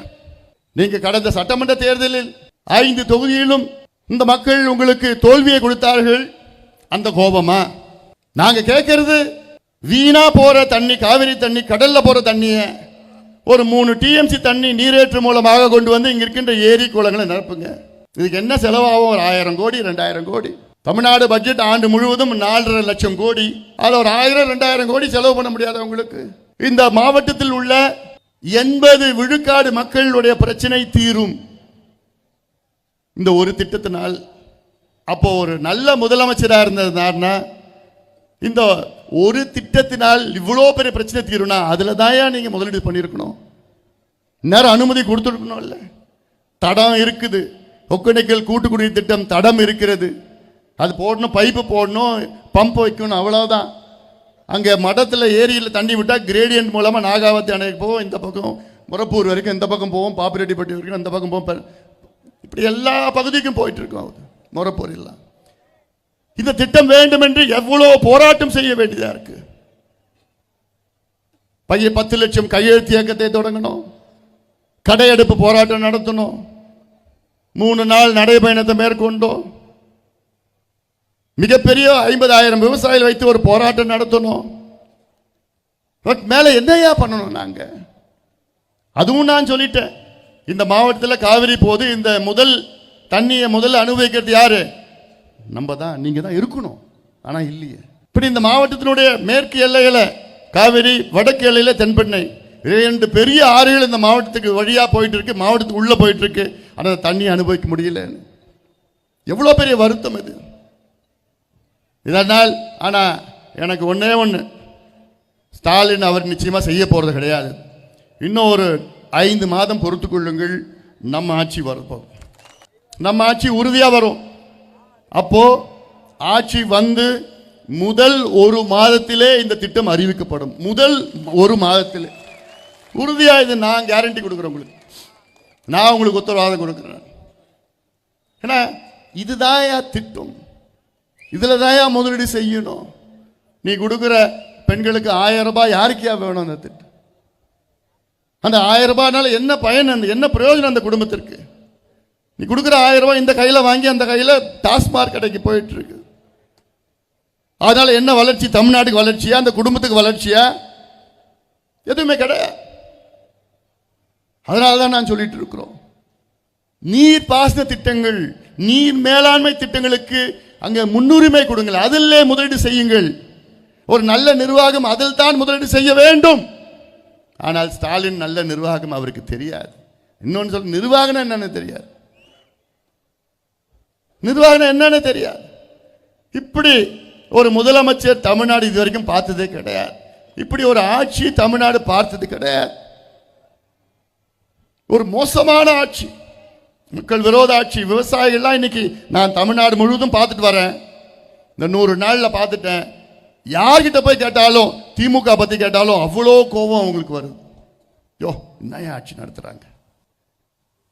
நீங்க கடந்த சட்டமன்ற தேர்தலில் 5 தொகுதியிலும் இந்த மக்கள் உங்களுக்கு தோல்வியை கொடுத்தார்கள். அந்த கோபமா? நாங்க கேட்கிறது, வீணா போற தண்ணி, காவிரி தண்ணி, கடல்ல போற தண்ணிய ஒரு 3 TMC தண்ணி நீரேற்று மூலமாக கொண்டு வந்து இங்க இருக்கின்ற ஏரி குளங்களை நிரப்புங்க. இதுக்கு என்ன செலவாகும்? ஒரு 1000 கோடி 2000 கோடி. தமிழ்நாடு பட்ஜெட் ஆண்டு முழுவதும் 4.5 லட்சம் கோடி. அதில் ஒரு 1000-2000 கோடி செலவு பண்ண முடியாது உங்களுக்கு. இந்த மாவட்டத்தில் உள்ள 80 விழுக்காடு மக்களுடைய பிரச்சனை தீரும் இந்த ஒரு திட்டத்தினால். அப்போ ஒரு நல்ல முதலமைச்சராக இருந்ததுனா இந்த ஒரு திட்டத்தினால் இவ்வளோ பெரிய பிரச்சனை தீரும்னா அதில் தான் நீங்க முதலீடு பண்ணியிருக்கணும். நேரம் அனுமதி கொடுத்துருக்கணும். இல்லை, தடம் இருக்குது. ஒக்கணைக்கல் கூட்டுக்குடிநீர் திட்டம் தடம் இருக்கிறது. அது போடணும், பைப்பு போடணும், பம்ப் வைக்கணும், அவ்வளோதான். அங்கே மடத்தில் ஏரியில் தண்ணி விட்டால் கிரேடியன்ட் மூலமாக நாகாவத்தி அணைக்கு போவோம், இந்த பக்கம் முரப்பூர் வரைக்கும் இந்த பக்கம் போவோம், பாப்பிரெட்டிப்பட்டி வரைக்கும் இந்த பக்கம் போவோம். இப்படி எல்லா பகுதிக்கும் போயிட்டு இருக்கோம். முரப்பூர் எல்லாம் இந்த திட்டம் வேண்டும் என்று எவ்வளோ போராட்டம் செய்ய வேண்டியதாக இருக்கு. 10 லட்சம் கையெழுத்து இயக்கத்தை தொடங்கணும், கடையெடுப்பு போராட்டம் நடத்தணும், 3 நாள் நடைபயணத்தை மேற்கொண்டோம், மிகப்பெரிய 50,000 விவசாயிகள் வைத்து ஒரு போராட்டம் நடத்தணும். மேல என்னையா பண்ணணும் நாங்க? அதுவும் நான் சொல்லிட்டேன், இந்த மாவட்டத்தில் காவிரி போது இந்த முதல் தண்ணியை முதல்ல அனுபவிக்கிறது யாரு? நம்ம தான், நீங்க தான் இருக்கணும். ஆனா இல்லையே. இப்படி இந்த மாவட்டத்தினுடைய மேற்கு எல்லையில காவிரி, வடக்கு எல்லையில தென்பெண்ணை, 2 பெரிய ஆறுகள் இந்த மாவட்டத்துக்கு வழியா போயிட்டு இருக்கு, மாவட்டத்துக்கு உள்ள போயிட்டு இருக்கு. ஆனா தண்ணி அனுபவிக்க முடியல. எவ்வளவு பெரிய வருத்தம் இது. இதனால் ஆனா எனக்கு ஒன்னே ஒன்று, ஸ்டாலின் அவர் நிச்சயமா செய்ய போறது கிடையாது. இன்னும் ஒரு 5 மாதம் பொறுத்துக் கொள்ளுங்கள், நம்ம ஆட்சி வரும், நம்ம ஆட்சி உறுதியா வரும். அப்போ ஆட்சி வந்து முதல் 1 மாதத்திலே இந்த திட்டம் அறிவிக்கப்படும். முதல் 1 மாதத்திலே உறுதியா, இது நான் கேரண்டி கொடுக்குறேன் உங்களுக்கு, நான் உங்களுக்கு உத்தரவாதம் கொடுக்குறேன். ஏன்னா இதுதான் திட்டம், இதுல தான் முதலீடு செய்யணும். நீ கொடுக்குற பெண்களுக்கு 1000 ரூபாய் யாருக்கியா வேணும்? அந்த திட்டம், அந்த 1000 ரூபாய்னால என்ன பயன், என்ன பிரயோஜனம் அந்த குடும்பத்திற்கு? நீ கொடுக்குற 1000 ரூபாய் இந்த கையில வாங்கி அந்த கையில டாஸ்மாக் கடைக்கு போயிட்டு இருக்கு. அதனால என்ன வளர்ச்சி? தமிழ்நாட்டுக்கு வளர்ச்சியா, அந்த குடும்பத்துக்கு வளர்ச்சியா? எதுவுமே கிடையாது. அதனாலதான் நான் சொல்லிட்டு இருக்கிறோம், நீர் பாசன திட்டங்கள், நீர் மேலாண்மை திட்டங்களுக்கு அங்க முன்னுரிமை கொடுங்கள், அதிலே முதலீடு செய்யுங்கள். ஒரு நல்ல நிர்வாகம் அதில் தான் முதலீடு செய்ய வேண்டும். ஆனால் ஸ்டாலின் நல்ல நிர்வாகம் அவருக்கு தெரியாது. இன்னொன்று சொல்ல, நிர்வாகம் என்னன்னு தெரியாது, நிர்வாகம் என்னன்னு தெரியாது. இப்படி ஒரு முதலமைச்சர் தமிழ்நாடு இதுவரைக்கும் பார்த்ததே கிடையாது. இப்படி ஒரு ஆட்சி தமிழ்நாடு பார்த்தது கிடையாது. ஒரு மோசமான ஆட்சி, மக்கள் விரோத ஆட்சி. விவசாயிகள்லாம் இன்னைக்கு நான் தமிழ்நாடு முழுவதும் பார்த்துட்டு வரேன், இந்த 100 நாள்ல பார்த்துட்டேன். யார்கிட்ட போய் கேட்டாலும், திமுக பத்தி கேட்டாலும் அவ்வளோ கோபம் அவங்களுக்கு வருது. யோ, என்ன ஆட்சி நடத்துறாங்க?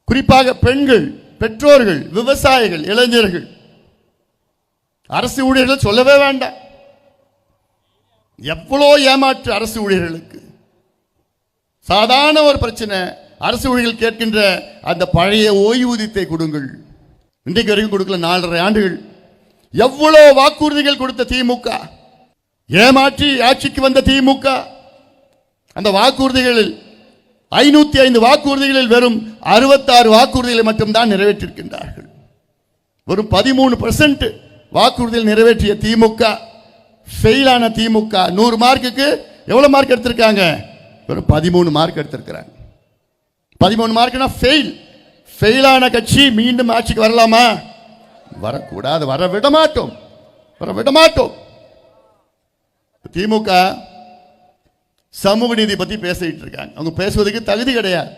குறிப்பாக பெண்கள், பெற்றோர்கள், விவசாயிகள், இளைஞர்கள், அரசு ஊழியர்கள் சொல்லவே வேண்டாம். எவ்வளோ ஏமாற்று அரசு ஊழியர்களுக்கு. சாதாரண ஒரு பிரச்சனை, அரசு ஊழியர்கள் கேட்கின்ற அந்த பழைய ஓய்வூதியத்தை கொடுங்கள். இன்றைக்கு வரைக்கும் கொடுக்கல, 4.5 ஆண்டுகள். எவ்வளவு வாக்குறுதிகள் கொடுத்த திமுக, ஏமாற்றி ஆட்சிக்கு வந்த திமுக, அந்த வாக்குறுதிகளில் 505 வாக்குறுதிகளில் வெறும் 66 வாக்குறுதிகளை மட்டும்தான் நிறைவேற்றிருக்கின்றார்கள். வெறும் 13% வாக்குறுதிகள் நிறைவேற்றிய திமுக, ஃபெயிலான திமுக. 100 மார்க்குக்கு எவ்வளவு மார்க் எடுத்திருக்காங்க? வெறும் 13 மார்க் எடுத்திருக்கிறாங்க. 13 மார்க்னா ஃபெயில். ஃபெயிலான கட்சி மீண்டும் ஆட்சிக்கு வரலாமா? வரக்கூடாது, வர விட மாட்டோம், வர விட மாட்டோம். திமுக சமூக நீதி பத்தி பேசிட்டு இருக்காங்க. அவங்க பேசுவதற்கு தகுதி கிடையாது.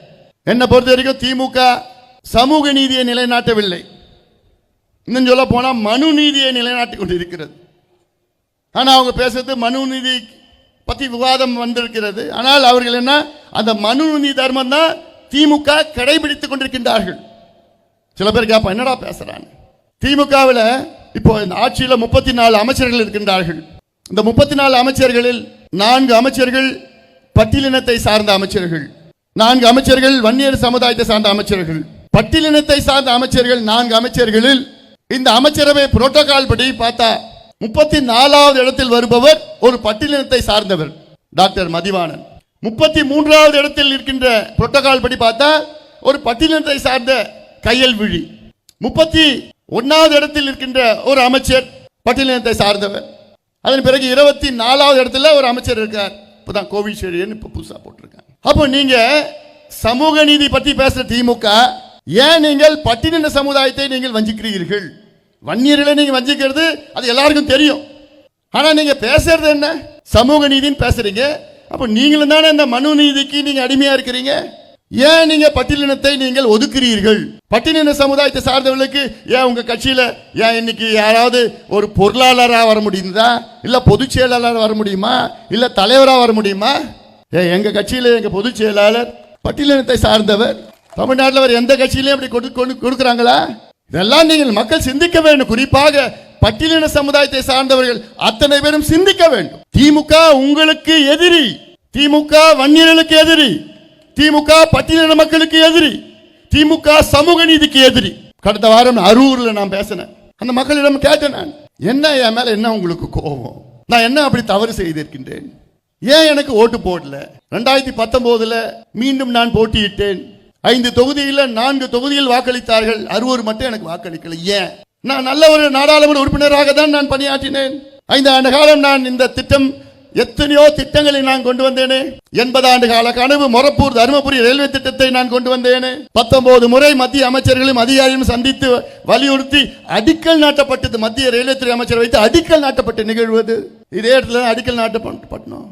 என்ன பொறுத்த வரைக்கும் திமுக சமூக நீதியை நிலைநாட்டவில்லை, இன்னும் சொல்ல போனா மனு நீதியை நிலைநாட்டிக் கொண்டிருக்கிறது. ஆனா அவங்க பேசுறது மனு நீதி பத்தி விவாதம் வந்திருக்கிறது. ஆனால் அவர்கள் என்ன, அந்த மனு நீதி தர்மம் தான் திமுக கடைபிடித்துக் கொண்டிருக்கின்றார்கள். சில பேர் கேட்பா, என்னடா பேசுறாங்க? திமுகவில் இப்போ இந்த ஆட்சியில் 34 அமைச்சர்கள் இருக்கின்றார்கள். இந்த 34 அமைச்சர்களில் 4 அமைச்சர்கள் பட்டியலினத்தை சார்ந்த அமைச்சர்கள், 4 அமைச்சர்கள் வன்னியர் சமுதாயத்தை சார்ந்த அமைச்சர்கள். பட்டியலினத்தை சார்ந்த அமைச்சர்கள் 4 அமைச்சர்களில் இந்த அமைச்சரவை புரோட்டோகால் படி பார்த்தா 34வது இடத்தில் வருபவர் ஒரு பட்டியலினத்தை சார்ந்தவர் டாக்டர் மதிவாணன். 33வது இடத்தில் இருக்கின்ற புரோட்டோகால் படி பார்த்தா ஒரு பட்டியலினத்தை சார்ந்த கையல்விழி. 31வது இடத்தில் இருக்கின்ற ஒரு அமைச்சர் பட்டியலினத்தை சார்ந்தவர். அதன் பிறகு 24வது இடத்துல ஒரு அமைச்சர் இருக்கார், இப்பதான் கோவிஷேரியன் இப்ப புதுசா போட்டிருக்காங்க. அப்போ நீங்க சமூக நீதி பற்றி பேசுற திமுக, ஏன் நீங்கள் பட்டியலின சமுதாயத்தை நீங்கள் வஞ்சிக்கிறீர்கள்? வன்னியர்களை நீங்க வஞ்சிக்கிறது அது எல்லாருக்கும் தெரியும். ஆனா நீங்க பேசுறது என்ன? சமூக நீதின்னு பேசுறீங்க. அப்ப நீங்களும் தானே இந்த மனு நீதிக்கு நீங்க அடிமையா இருக்கிறீங்க. ஏன் நீங்க பட்டியலினத்தை நீங்கள் ஒதுக்குறீர்கள்? பட்டியலின சமுதாயத்தை சார்ந்தவர்களுக்கு ஏன் உங்க கட்சியில ஏன் இன்னைக்கு யாராவது ஒரு பொருளாளராக வர முடியுதா, இல்ல பொதுச் செயலாளர் வர முடியுமா, இல்ல தலைவரா வர முடியுமா? எங்க கட்சியில எங்க பொதுச் செயலாளர் பட்டியலினத்தை சார்ந்தவர். தமிழ்நாட்டில் அவர் எந்த கட்சியிலையும் அப்படி கொடுக்குறாங்களா? இதெல்லாம் நீங்கள் மக்கள் சிந்திக்க வேண்டும். குறிப்பாக பட்டியலின சமுதாயத்தை சார்ந்தவர்கள் அத்தனை பேரும் சிந்திக்க வேண்டும். திமுக உங்களுக்கு எதிரி, திமுக வன்னியர்களுக்கு எதிரி, திமுக பட்டியலின மக்களுக்கு எதிரி, திமுக சமூக நீதிக்கு எதிரி. கடந்த வாரம் அரூர்ல நான் பேசினேன். அந்த மக்களிடம் கேட்டேன், நான் என்ன என் மேல என்ன உங்களுக்கு கோபம், நான் என்ன அப்படி தவறு செய்திருக்கின்றேன், ஏன் எனக்கு ஓட்டு போடல? 2019 மீண்டும் நான் போட்டியிட்டேன். 5 தொகுதியில் 4 தொகுதியில் வாக்களித்தார்கள். அரூர் மட்டும் எனக்கு வாக்களிக்கல. ஏன்? நான் நல்ல ஒரு நாடாளுமன்ற உறுப்பினராக தான் நான் பணியாற்றினேன். 5 ஆண்டு காலம் நான் இந்த திட்டம், எத்தனையோ திட்டங்களை நான் கொண்டு வந்தேனே. 80 ஆண்டு கால கனவு மொரப்பூர் தருமபுரி ரயில்வே திட்டத்தை நான் கொண்டு வந்தேனே. 19 முறை மத்திய அமைச்சர்களும் அதிகாரிகளும் சந்தித்து வலியுறுத்தி அடிக்கல் நாட்டப்பட்டது. மத்திய ரயில்வே துறை அமைச்சர் வைத்து அடிக்கல் நாட்டப்பட்ட நிகழ்வது இதே இடத்துல அடிக்கல் நாட்டப்பட்டோம்.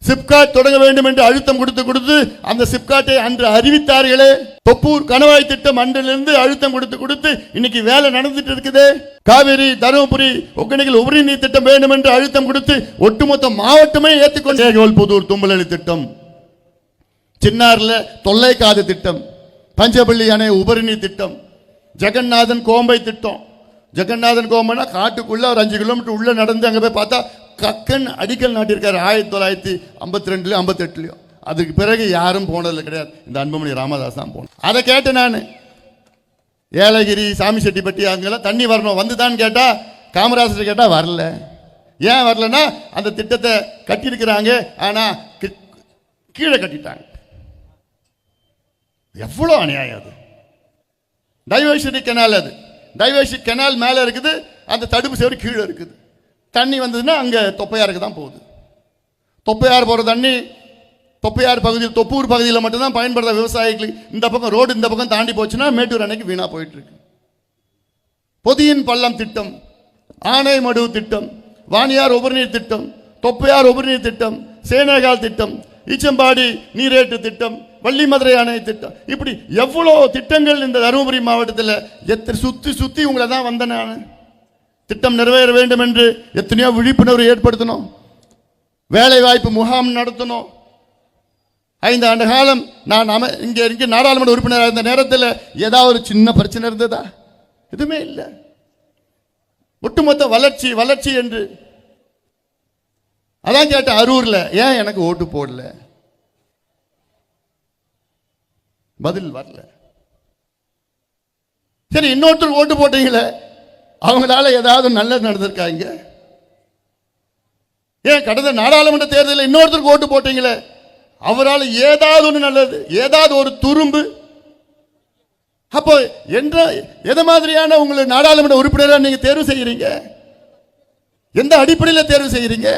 சிப்காட் தொடங்க வேண்டும் என்று அழுத்தம் கொடுத்து அந்த சிப்காட்டை அன்று அறிவித்தார்களே. தொப்பூர் கணவாய் திட்டம் அன்றிலிருந்து அழுத்தம் கொடுத்து இன்னைக்கு வேலை நடந்துட்டு இருக்குது. காவிரி தருமபுரி ஒகேனக்கல் உபரி நீர் திட்டம் வேண்டும் என்று அழுத்தம் கொடுத்து ஒட்டுமொத்த மாவட்டமே ஏற்றுக்கொண்டு புதூர் தும்பலி திட்டம், சின்னார்ல தொல்லைக்காது திட்டம், பஞ்சப்பள்ளி அணை உபரி நீர் திட்டம், ஜெகநாதன் கோம்பை திட்டம். ஜெகநாதன் கோம்பைனா காட்டுக்குள்ள ஒரு 5 கிலோமீட்டர் உள்ள நடந்து அங்க போய் பார்த்தா கக்கன் அடிக்கல் நாட்டியிருக்காரு 1952 58. அதுக்கு பிறகு யாரும் போனதில்லை கிடையாது. இந்த அன்புமணி ராமதாஸ் தான் போனோம். அதை கேட்டேன் நான். ஏலகிரி சாமி செட்டிப்பட்டி அங்கெல்லாம் தண்ணி வரணும் வந்துதான் கேட்டா, காமராஜர் கேட்டா வரல. ஏன் வரலன்னா அந்த திட்டத்தை கட்டியிருக்கிறாங்க, ஆனா கீழே கட்டிட்டாங்க. எவ்வளவு அநியாயம் அது! டைவர்சிட்டி கெனால், அது டைவர்சிட்டி கெனால் மேல இருக்குது, அந்த தடுப்பு சேவரி கீழே இருக்குது. தண்ணி வந்ததுன்னா அங்கே தொப்பையாருக்கு தான் போகுது. தொப்பையார் போகிற தண்ணி தொப்பையார் பகுதியில், தொப்பூர் பகுதியில் மட்டும்தான் பயன்படுத்த விவசாயிகளுக்கு. இந்த பக்கம் ரோடு இந்த பக்கம் தாண்டி போச்சுன்னா மேட்டூர் அணைக்கு வீணா போயிட்டு இருக்கு. பொதியின் பள்ளம் திட்டம், ஆனைமடு திட்டம், வாணியார் உபரிநீர் திட்டம், தொப்பையார் உபரிநீர் திட்டம், சேனகால் திட்டம், ஈச்சம்பாடி நீரேற்று திட்டம், வள்ளிமதுரை அணை திட்டம், இப்படி எவ்வளோ திட்டங்கள் இந்த தருமபுரி மாவட்டத்தில் எத்தனை சுத்தி உங்களை தான் வந்தேன் நான். திட்டம் நிறைவேற வேண்டும் என்று எத்தனையோ விழிப்புணர்வு ஏற்படுத்தணும், வேலை வாய்ப்பு முகாம் நடத்தணும். 5 ஆண்டு காலம் நான் இங்கே நாடாளுமன்ற உறுப்பினராக இருந்த நேரத்தில் ஏதாவது ஒரு சின்ன பிரச்சனை இருந்ததா? எதுவுமே இல்லை. ஒட்டுமொத்த வளர்ச்சி வளர்ச்சி என்று. அதான் கேட்ட அரூர்ல ஏன் எனக்கு ஓட்டு போடல? பதில் வரல. சரி, இன்னொருத்தர் ஓட்டு போட்டீங்களே, அவங்களால ஏதாவது நல்லது நடந்திருக்காங்க? ஏன் கடந்த நாடாளுமன்ற தேர்தலில் இன்னொருத்தருக்கு ஓட்டு போட்டீங்களே, அவரால் ஏதாவது ஒன்று நல்லது, ஏதாவது ஒரு துரும்பு? அப்போ என்ற எது மாதிரியான உங்களை நாடாளுமன்ற உறுப்பினராக நீங்க தேர்வு செய்யறீங்க? எந்த அடிப்படையில் தேர்வு செய்யறீங்க?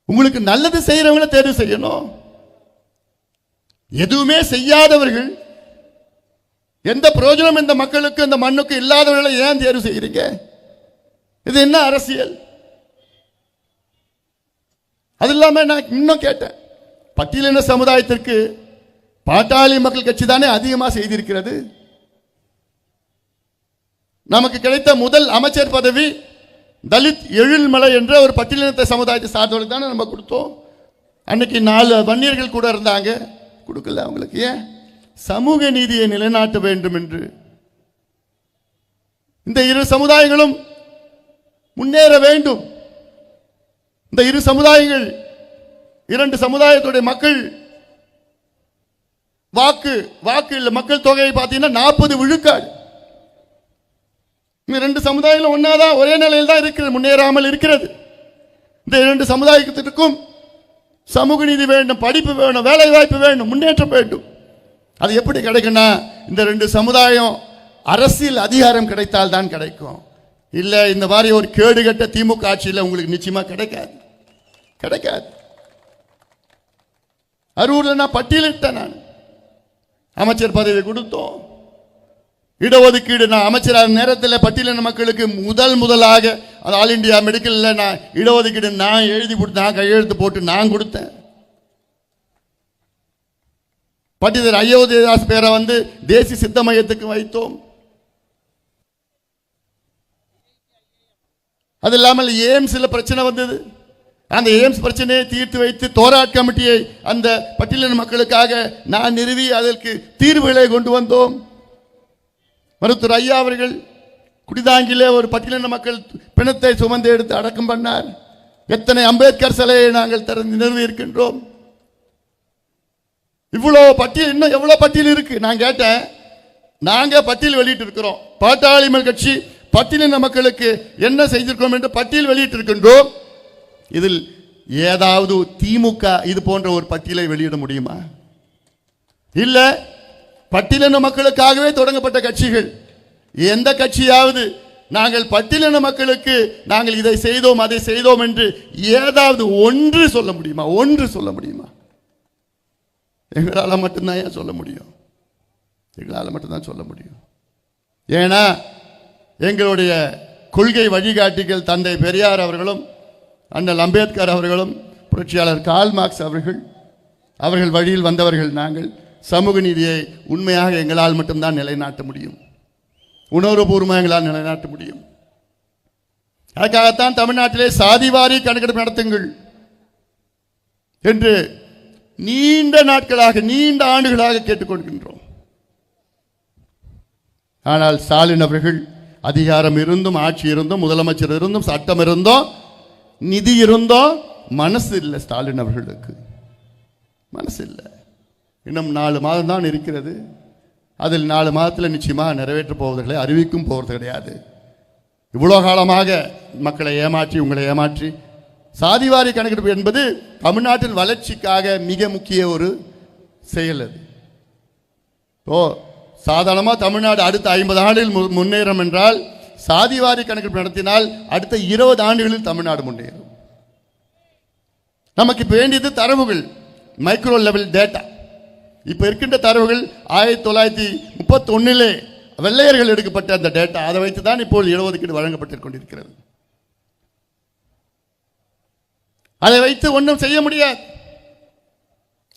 உங்களுக்கு நல்லது செய்யறவங்களை தேர்வு செய்யணும். எதுவுமே செய்யாதவர்கள், எந்த பிரயோஜனம் இந்த மக்களுக்கு இந்த மண்ணுக்கு இல்லாதவர்களை ஏன் தேர்வு செய்யறீங்க? இது என்ன அரசியல்? அது இல்லாம நான் இன்னும் கேட்டேன், பட்டியலின சமுதாயத்திற்கு பாட்டாளி மக்கள் கட்சி தானே அதிகமாக செய்திருக்கிறது. நமக்கு கிடைத்த முதல் அமைச்சர் பதவி தலித் எழில்மலை என்ற ஒரு பட்டியலினத்தை சமுதாயத்தை சார்ந்தவர்களுக்கு தானே நம்ம கொடுத்தோம். அன்னைக்கு 4 வன்னியர்கள் கூட இருந்தாங்க, கொடுக்கல அவங்களுக்கு. ஏன்? சமூக நீதியை நிலைநாட்ட வேண்டும் என்று. இந்த 2 சமுதாயங்களும் முன்னேற வேண்டும். இந்த இரு சமுதாயங்கள், இரண்டு சமுதாயத்துடைய மக்கள் வாக்கு இல்ல மக்கள் தொகையை பார்த்தீங்கன்னா 40 விழுக்காடு. இந்த ரெண்டு சமுதாயம் ஒன்னாதான் ஒரே நிலையில் தான் இருக்கிறது, முன்னேறாமல் இருக்கிறது. இந்த இரண்டு சமுதாயத்திற்கும் சமூக நீதி வேண்டும், படிப்பு வேணும், வேலை வாய்ப்பு வேண்டும், முன்னேற்றம் வேண்டும். அது எப்படி கிடைக்கும்னா இந்த ரெண்டு சமுதாயம் அரசியல் அதிகாரம் கிடைத்தால் தான் கிடைக்கும். இல்ல இந்த மாதிரி ஒரு கேடுகட்ட திமுக ஆட்சியில் உங்களுக்கு நிச்சயமா கிடைக்காது. அரூர்ல நான் பட்டியலிட்டேன். நான் அமைச்சர் பதவி கொடுத்தோம், இடஒதுக்கீடு. நான் அமைச்சரான நேரத்தில் பட்டியலின மக்களுக்கு முதலாக ஆல் இண்டியா மெடிக்கல்ல நான் இடஒதுக்கீடு நான் எழுதி கொடுத்து, நான் கையெழுத்து போட்டு நான் கொடுத்தேன். பண்டிதர் அயோத்திதாஸ் பேரை தேசிய சித்த மையத்துக்கு வைத்தோம். அது இல்லாமல் எய்ம்ஸ்ல பிரச்சனை வந்தது. அந்த எய்ம்ஸ் பிரச்சனையை தீர்த்து வைத்து தோராட் கமிட்டியை அந்த பட்டியலின மக்களுக்காக நான் நிறுவி அதற்கு தீர்வுகளை கொண்டு வந்தோம். மருத்துவர் ஐயா அவர்கள் குடிதாங்கிலே ஒரு பட்டியலின மக்கள் பிணத்தை சுமந்து எடுத்து அடக்கம் பண்ணார். எத்தனை அம்பேத்கர் சிலையை நாங்கள் நிறுவி இருக்கின்றோம். இவ்வளவு பட்டியல், இன்னும் எவ்வளவு பட்டியல் இருக்கு? நான் கேட்டேன். நாங்க பட்டியல் வெளியிட்டு இருக்கிறோம். பாட்டாளி மக்கள் கட்சி பட்டியலின மக்களுக்கு என்ன செய்திருக்கிறோம் என்று பட்டியல் வெளியிட்டு இருக்கின்றோம். இதில் ஏதாவது திமுக இது போன்ற ஒரு பட்டியலை வெளியிட முடியுமா? இல்ல பட்டியலின மக்களுக்காகவே தொடங்கப்பட்ட கட்சிகள் எந்த கட்சியாவது நாங்கள் பட்டியலின மக்களுக்கு நாங்கள் இதை செய்தோம் அதை செய்தோம் என்று ஏதாவது ஒன்று சொல்ல முடியுமா? எங்களால் மட்டும்தான் சொல்ல முடியும். எங்களால் மட்டும்தான் சொல்ல முடியும். ஏன்னா எங்களுடைய கொள்கை வழிகாட்டிகள் தந்தை பெரியார் அவர்களும் அண்ணல் அம்பேத்கர் அவர்களும் புரட்சியாளர் கார்ல் மார்க்ஸ் அவர்கள் வழியில் வந்தவர்கள். நாங்கள் சமூக நீதியை உண்மையாக எங்களால் மட்டும்தான் நிலைநாட்ட முடியும், உணர்வுபூர்வமாக எங்களால் நிலைநாட்ட முடியும். அதுக்காகத்தான் தமிழ்நாட்டிலே சாதிவாரி கணக்கெடுப்பு நடத்துங்கள் என்று நீண்ட நாட்களாக நீண்ட ஆண்டுகளாக கேட்டுக்கொள்கின்றோம். ஆனால் ஸ்டாலின் அவர்கள் அதிகாரம் இருந்தும், ஆட்சி இருந்தும், முதலமைச்சர் இருந்தும், சட்டம் இருந்தும், நிதி இருந்தும் மனசு இல்லை. ஸ்டாலின் அவர்களுக்கு மனசு இல்லை. இன்னும் 4 மாதம் தான் இருக்கிறது. அதில் 4 மாதத்தில் நிச்சயமாக நிறைவேற்ற போவதில்லை, அறிவிக்கும் போவது கிடையாது. இவ்வளோ காலமாக மக்களை ஏமாற்றி, உங்களை ஏமாற்றி சாதிவாரி கணக்கெடுப்பு என்பது தமிழ்நாட்டின் வளர்ச்சிக்காக மிக முக்கிய ஒரு செயல். அது சாதாரணமாக தமிழ்நாடு அடுத்த 50 ஆண்டுகள் முன்னேறும் என்றால் சாதிவாரி கணக்கெடுப்பு நடத்தினால் அடுத்த 20 ஆண்டுகளில் தமிழ்நாடு முன்னேறும். நமக்கு இப்போ வேண்டியது தரவுகள், மைக்ரோ லெவல் டேட்டா. இப்ப இருக்கின்ற தரவுகள் 1931 வெள்ளையர்கள் எடுக்கப்பட்ட அந்த டேட்டா, அதை வைத்து தான் இப்போது இடஒதுக்கீடு வழங்கப்பட்டுக் கொண்டிருக்கிறது. அதை வைத்து ஒன்றும் செய்ய முடியாது.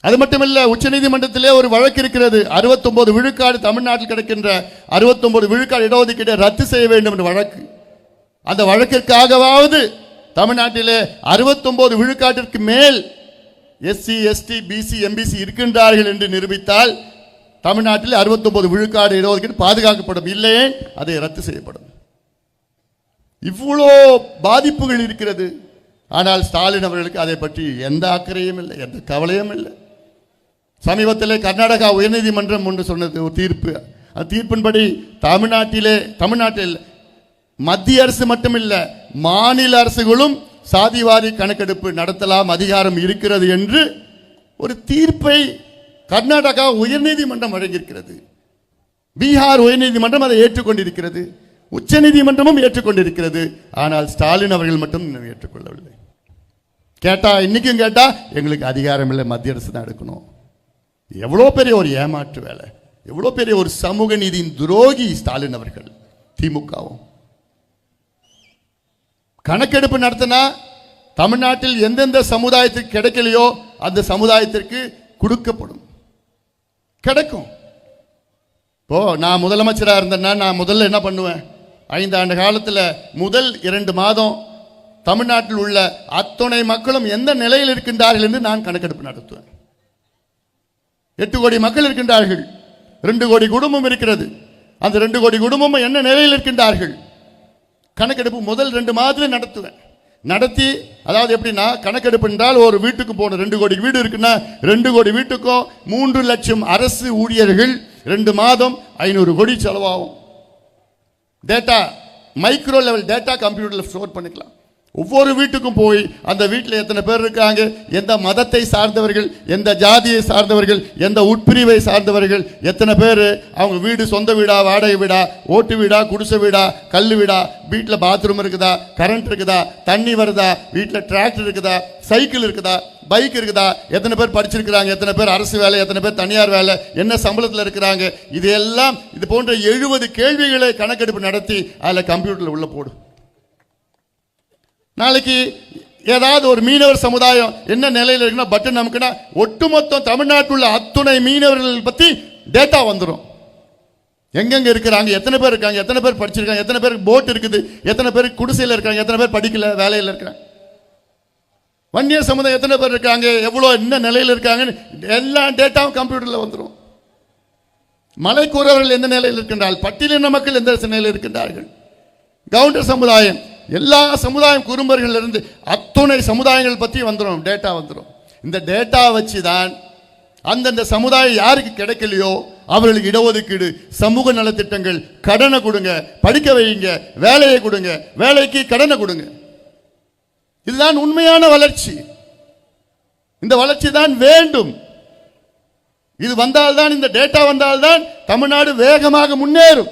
அது மட்டுமல்ல, உச்சநீதிமன்றத்திலே ஒரு வழக்கு இருக்கிறது. 69 விழுக்காடு தமிழ்நாட்டில் கிடைக்கின்ற 69 விழுக்காடு இடஒதுக்கீட்டை ரத்து செய்ய வேண்டும் என்ற வழக்கு. அந்த வழக்கிற்காகவாவது தமிழ்நாட்டிலே 69 விழுக்காட்டிற்கு மேல் எஸ்சி, எஸ்டி, பிசி, எம்பிசி இருக்கின்றார்கள் என்று நிரூபித்தால் தமிழ்நாட்டில் 69 விழுக்காடு இடஒதுக்கீடு பாதுகாக்கப்படும். இல்லையே அதை ரத்து செய்யப்படும். இவ்வளோ பாதிப்புகள் இருக்கிறது. ஆனால் ஸ்டாலின் அவர்களுக்கு அதை பற்றி எந்த அக்கறையும் இல்லை, எந்த கவலையும் இல்லை. சமீபத்தில் கர்நாடகா உயர்நீதிமன்றம் ஒன்று சொன்னது ஒரு தீர்ப்பு. அந்த தீர்ப்பின்படி தமிழ்நாட்டில் மத்திய அரசு மட்டுமில்லை, மாநில அரசுகளும் சாதிவாரி கணக்கெடுப்பு நடத்தலாம், அதிகாரம் இருக்கிறது என்று ஒரு தீர்ப்பை கர்நாடகா உயர்நீதிமன்றம் வழங்கியிருக்கிறது. பீகார் உயர்நீதிமன்றம் அதை ஏற்றுக்கொண்டிருக்கிறது, உச்ச நீதிமன்றமும் ஏற்றுக்கொண்டிருக்கிறது. ஆனால் ஸ்டாலின் அவர்கள் மட்டும் ஏற்றுக்கொள்ளவில்லை. இன்னைக்கும் கேட்டா எங்களுக்கு அதிகாரம் இல்லை, மத்திய அரசு தான் எடுக்கணும். எவ்வளோ பெரிய ஒரு ஏமாற்று வேலை, எவ்வளோ பெரிய ஒரு சமூக நீதியின் துரோகி ஸ்டாலின் அவர்கள். திமுகவும் கணக்கெடுப்பு நடத்தினா தமிழ்நாட்டில் எந்தெந்த சமுதாயத்திற்கு கிடைக்கலையோ அந்த சமுதாயத்திற்கு கொடுக்கப்படும், கிடைக்கும். இப்போ நான் முதலமைச்சராக இருந்தேன்னா நான் முதல்ல என்ன பண்ணுவேன்? 5 ஆண்டு காலத்தில் முதல் 2 மாதம் தமிழ்நாட்டில் உள்ள அத்தனை மக்களும் எந்த நிலையில் இருக்கின்றார்கள் என்று நான் கணக்கெடுப்பு நடத்துவேன். 8 கோடி மக்கள் இருக்கின்றார்கள், 2 கோடி குடும்பம் இருக்கிறது. அந்த 2 கோடி குடும்பம் என்ன நிலையில் இருக்கின்றார்கள் கணக்கெடுப்பு முதல் 2 மாதத்தில் நடத்துவேன். நடத்தி, அதாவது எப்படின்னா கணக்கெடுப்பு என்றால் ஒரு வீட்டுக்கு போன 2 கோடி வீடு இருக்குன்னா 2 கோடி வீட்டுக்கும் 3 லட்சம் அரசு ஊழியர்கள் 2 மாதம் 500 கோடி செலவாகும். டேட்டா மைக்ரோ லெவல் டேட்டா கம்ப்யூட்டர்ல ஸ்டோர் பண்ணிக்கலாம். ஒவ்வொரு வீட்டுக்கும் போய் அந்த வீட்டில் எத்தனை பேர் இருக்காங்க, எந்த மதத்தை சார்ந்தவர்கள், எந்த ஜாதியை சார்ந்தவர்கள், எந்த உட்பிரிவை சார்ந்தவர்கள், எத்தனை பேர், அவங்க வீடு சொந்த வீடா, வாடகை வீடா, ஓட்டு வீடா, குடிசை வீடா, கல் வீடா, வீட்டில் பாத்ரூம் இருக்குதா, கரண்ட் இருக்குதா, தண்ணி வருதா, வீட்டில் டிராக்டர் இருக்குதா, சைக்கிள் இருக்குதா, பைக் இருக்குதா, எத்தனை பேர் படிச்சிருக்கிறாங்க, எத்தனை பேர் அரசு வேலை, எத்தனை பேர் தனியார் வேலை, என்ன சம்பளத்தில் இருக்கிறாங்க, இதெல்லாம் இது போன்ற 70 கேள்விகளை கணக்கெடுப்பு நடத்தி அதில் கம்ப்யூட்டரில் உள்ள போடும். நாளைக்கு ஏதாவது ஒரு மீனவர் சமுதாயம் என்ன நிலையில் இருக்குன்னா பட்டன் நமக்குன்னா ஒட்டுமொத்தம் தமிழ்நாட்டில் உள்ள அத்துணை மீனவர்கள் பற்றி டேட்டா வந்துடும். எங்கெங்க இருக்கிறாங்க, எத்தனை பேர் இருக்காங்க, எத்தனை பேர் படிச்சிருக்காங்க, எத்தனை பேருக்கு போட் இருக்குது, எத்தனை பேர் குடிசையில் இருக்காங்க, எத்தனை பேர் படிக்கல வேலையில் இருக்கிறாங்க, வன்னியர் சமுதாயம் எத்தனை பேர் இருக்காங்க, எவ்வளோ என்ன நிலையில் இருக்காங்கன்னு எல்லா டேட்டாவும் கம்ப்யூட்டரில் வந்துடும். மலைக்கூறவர்கள் எந்த நிலையில் இருக்கின்றார்கள், பட்டியலின மக்கள் எந்த நிலையில் இருக்கின்றார்கள், கவுண்டர் சமுதாயம், எல்லா சமுதாயம் குறும்பர்கள் இருந்து அத்துணை சமுதாயங்கள் பற்றி வந்துடும், டேட்டா வந்துடும். இந்த டேட்டா வச்சு தான் அந்தந்த சமுதாயம் யாருக்கு கிடைக்கலையோ அவர்களுக்கு இடஒதுக்கீடு, சமூக நலத்திட்டங்கள், கடனை கொடுங்க, படிக்க வைங்க, வேலையை கொடுங்க, வேலைக்கு கடனை கொடுங்க. இதுதான் உண்மையான வளர்ச்சி. இந்த வளர்ச்சி தான் வேண்டும். இது வந்தால்தான், இந்த டேட்டா வந்தால்தான் தமிழ்நாடு வேகமாக முன்னேறும்.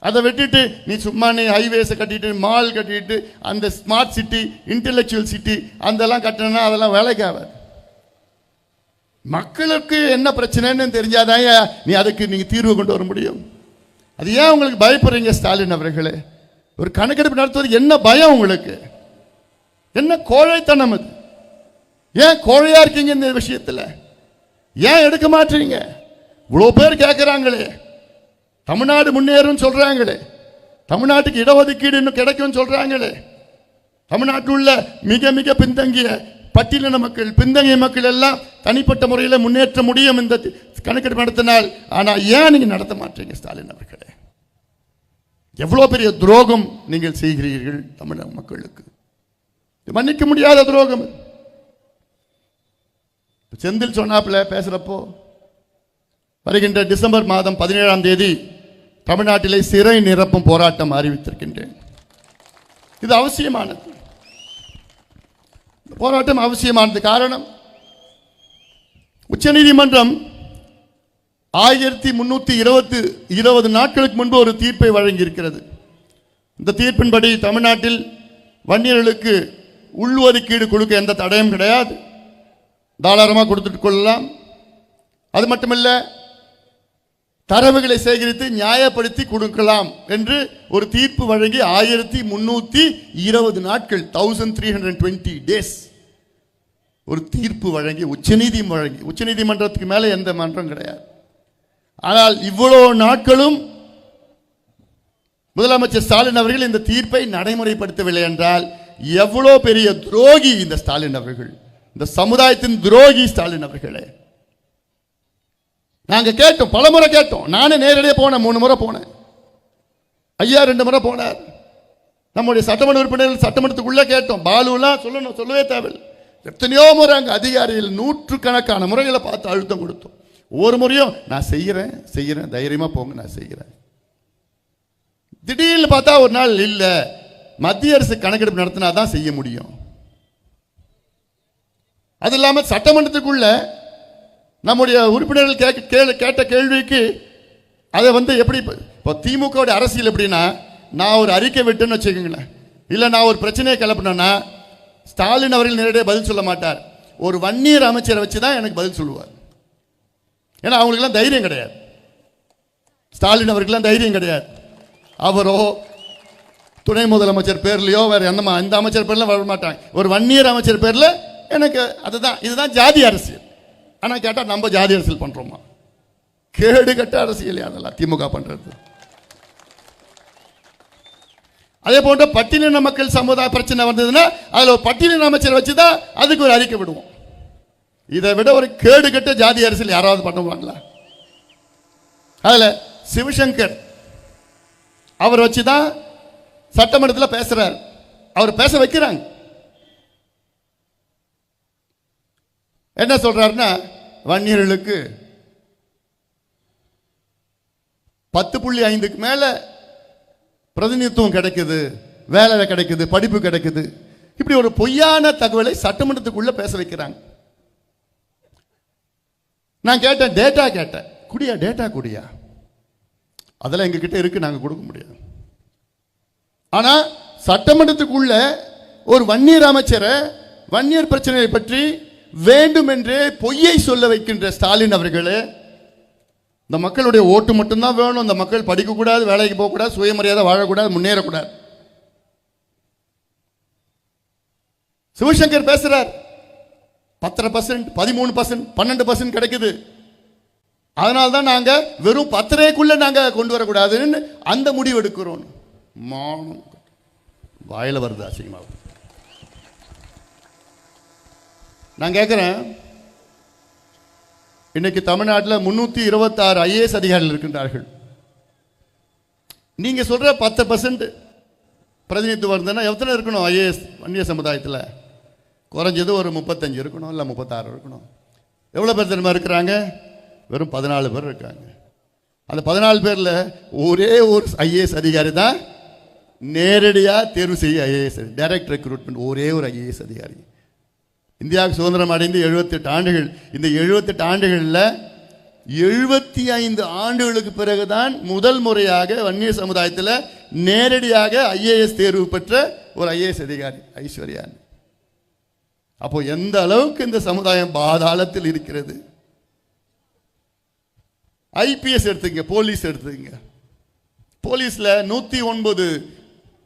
அதை விட்டுட்டு நீ சும்மா நீ ஹைவேஸை கட்டிட்டு, மால் கட்டிட்டு, அந்த ஸ்மார்ட் சிட்டி, இன்டெலெக்சுவல் சிட்டி அதெல்லாம் கட்டினா அதெல்லாம் வேலைக்கு ஆகாது. மக்களுக்கு என்ன பிரச்சனைன்னு தெரிஞ்சாதான் நீ அதுக்கு நீங்க தீர்வு கொண்டு வர முடியும். அது ஏன் உங்களுக்கு பயப்படுறீங்க ஸ்டாலின் அவர்களே? ஒரு கணக்கெடுப்பு நடத்துவது என்ன பயம் உங்களுக்கு? என்ன கோழைத்தனம் அது? ஏன் கோழையா இருக்கீங்க இந்த விஷயத்தில்? ஏன் எடுக்க மாட்டீங்க? இவ்வளோ பேர் கேட்குறாங்களே, தமிழ்நாடு முன்னேறும் சொல்றாங்களே, தமிழ்நாட்டுக்கு இடஒதுக்கீடு இன்னும் கிடைக்கும் சொல்றாங்களே, தமிழ்நாட்டில் உள்ள மிக மிக பின்தங்கிய பட்டியலின மக்கள், பின்தங்கிய மக்கள் எல்லாம் தனிப்பட்ட முறையில் முன்னேற்ற முடியும் இந்த கணக்கெடுப்பு நடத்தினால். ஆனால் ஏன் நீங்க நடத்த மாட்டீங்க ஸ்டாலின் அவர்களே? எவ்வளவு பெரிய துரோகம் நீங்கள் செய்கிறீர்கள் தமிழக மக்களுக்கு. மன்னிக்க முடியாத துரோகம். செந்தில் சொன்னாப்புல பேசுறப்போ, வருகின்ற டிசம்பர் மாதம் 17ஆம் தேதி தமிழ்நாட்டிலே சிறை நிரப்பும் போராட்டம் அறிவித்திருக்கின்றேன். இது அவசியமானது. போராட்டம் அவசியமானது. காரணம், உச்சநீதிமன்றம் 1320 நாட்களுக்கு முன்பு ஒரு தீர்ப்பை வழங்கியிருக்கிறது. இந்த தீர்ப்பின்படி தமிழ்நாட்டில் வன்னியர்களுக்கு உள்ஒதுக்கீடு கொடுக்க எந்த தடையும் கிடையாது, தாராளமாக கொடுத்துட்டு கொள்ளலாம். அது மட்டுமல்ல, தரவுகளை சேகரித்து நியாயப்படுத்தி கொடுக்கலாம் என்று ஒரு தீர்ப்பு வழங்கி 1320 நாட்கள் 1320 days ஒரு தீர்ப்பு வழங்கி உச்சநீதிமன்றத்துக்கு மேலே எந்த மன்றம் கிடையாது. ஆனால் இவ்வளவு நாட்களும் முதலமைச்சர் ஸ்டாலின் அவர்கள் இந்த தீர்ப்பை நடைமுறைப்படுத்தவில்லை என்றால் எவ்வளவு பெரிய துரோகி இந்த ஸ்டாலின் அவர்கள், இந்த சமுதாயத்தின் துரோகி ஸ்டாலின் அவர்களே. நாங்க கேட்டோம், பலமுறை கேட்டோம். நானே நேரடியாக போனேன், 3 முறை போனேன். ஐயா 2 முறை போனார். நம்முடைய சட்டமன்ற உறுப்பினர்கள் சட்டமன்றத்துக்குள்ள கேட்டோம். பாலுலாம் சொல்லவே தேவையில்லை. எத்தனையோ முறை அங்கே அதிகாரிகள் 100கணக்கான முறைகளை பார்த்து அழுத்தம் கொடுத்தோம். ஒவ்வொரு முறையும் நான் செய்யறேன் தைரியமா போங்க, நான் செய்கிறேன். திடீர்னு பார்த்தா ஒரு நாள் இல்ல, மத்திய அரசு கணக்கெடுப்பு நடத்தினா தான் செய்ய முடியும். அது இல்லாம சட்டமன்றத்துக்குள்ள நம்முடைய உறுப்பினர்கள் கேட்ட கேள்விக்கு அதை எப்படி, இப்போ திமுக அரசியல் எப்படின்னா, நான் ஒரு அறிக்கை விட்டுன்னு வச்சுக்கோங்களேன், இல்லை நான் ஒரு பிரச்சனையை கிளப்பினேன்னா ஸ்டாலின் அவர்கள் நேரடியாக பதில் சொல்ல மாட்டார். ஒரு வன்னியர் அமைச்சரை வச்சு தான் எனக்கு பதில் சொல்லுவார். ஏன்னா அவங்களுக்குலாம் தைரியம் கிடையாது. ஸ்டாலின் அவர்களுக்கெல்லாம் தைரியம் கிடையாது. அவரோ துணை முதலமைச்சர் பேர்லையோ வேற எந்த அமைச்சர் பேர்ல வர மாட்டாங்க. ஒரு வன்னியர் அமைச்சர் பேர்ல எனக்கு அதுதான், இதுதான் ஜாதி அரசியல். ஆனால் கேட்டால் நம்ம ஜாதி அரசியல் பண்றோமா? கேடு கட்ட அரசியல் அதெல்லாம் திமுக பண்றது. அதே போன்ற பட்டியலின மக்கள் சமுதாய பிரச்சனை வந்ததுன்னா அதுல ஒரு பட்டியலின அமைச்சர் வச்சுதான் அதுக்கு ஒரு அறிக்கை விடுவோம். இதை விட ஒரு கேடு கட்ட ஜாதி அரசியல் யாராவது பண்ணுவாங்களா? அதுல சிவசங்கர் அவர் வச்சுதான் சட்டமன்றத்தில் பேசுறார். அவர் பேச வைக்கிறாங்க. என்ன சொல்றாருன்னா, வன்னியர்களுக்கு 10.5க்கு மேல பிரதிநிதித்துவம் கிடைக்குது, வேலை கிடைக்குது, படிப்பு கிடைக்குது. இப்படி ஒரு பொய்யான தகவலை சட்டமன்றத்துக்குள்ள பேச வைக்கிறாங்க. நான் கேட்டேன், டேட்டா கேட்டேன், குடியா டேட்டா குடியா, அதெல்லாம் எங்க கிட்ட இருக்கு, நாங்க கொடுக்க முடியாது. ஆனா சட்டமன்றத்துக்குள்ள ஒரு வன்னியர் அமைச்சரை வன்னியர் பிரச்சனையை பற்றி வேண்டுமென்றே பொய்யை சொல்ல வைக்கின்ற ஸ்டாலின் அவர்களே, இந்த மக்களுடைய ஓட்டு மட்டும்தான் வேணும், இந்த மக்கள் படிக்கக்கூடாது, வேலைக்கு போகக்கூடாது, சுயமரியாதை வாழக்கூடாது, முன்னேறக்கூடாது. சிவசங்கர் பேசுறார், 10%, 13%, 12% கிடைக்குது, அதனால தான் நாங்க வெறும் 10%க்குள்ள நாங்க கொண்டு வரக்கூடாதுன்னு அந்த முடிவு எடுக்கிறோம். மானம் வாயில வருது அசிங்கமா. நான் கேட்கிறேன், இன்னைக்கு தமிழ்நாட்டில் 326 IAS அதிகாரிகள் இருக்கின்றார்கள். நீங்க சொல்ற 10% பிரதிநிதித்துவம் இருந்ததுன்னா எத்தனை இருக்கணும் IAS வன்னிய சமுதாயத்தில்? குறைஞ்சது ஒரு 35 இருக்கணும், இல்லை 36 இருக்கணும். எவ்வளோ பேர் தெரியுமா இருக்கிறாங்க? வெறும் 14 பேர் இருக்காங்க. அந்த 14 பேரில் ஒரே ஒரு IAS அதிகாரி தான் நேரடியாக தேர்வு செய்ய IAS, டைரக்ட் ரெக்ரூட்மெண்ட், ஒரே ஒரு IAS அதிகாரி. இந்தியாவுக்கு சுதந்திரம் அடைந்து 78 ஆண்டுகள். இந்த 78 ஆண்டுகளில் 75 ஆண்டுகளுக்கு பிறகுதான் முதல் முறையாக வன்னிய சமுதாயத்தில் நேரடியாக IAS தேர்வு பெற்ற ஒரு IAS அதிகாரி ஐஸ்வர்யா. அப்போ எந்த அளவுக்கு இந்த சமுதாயம் பாதாளத்தில் இருக்கிறது. IPS எடுத்துங்க, போலீஸ் எடுத்துங்க. போலீஸ்ல 109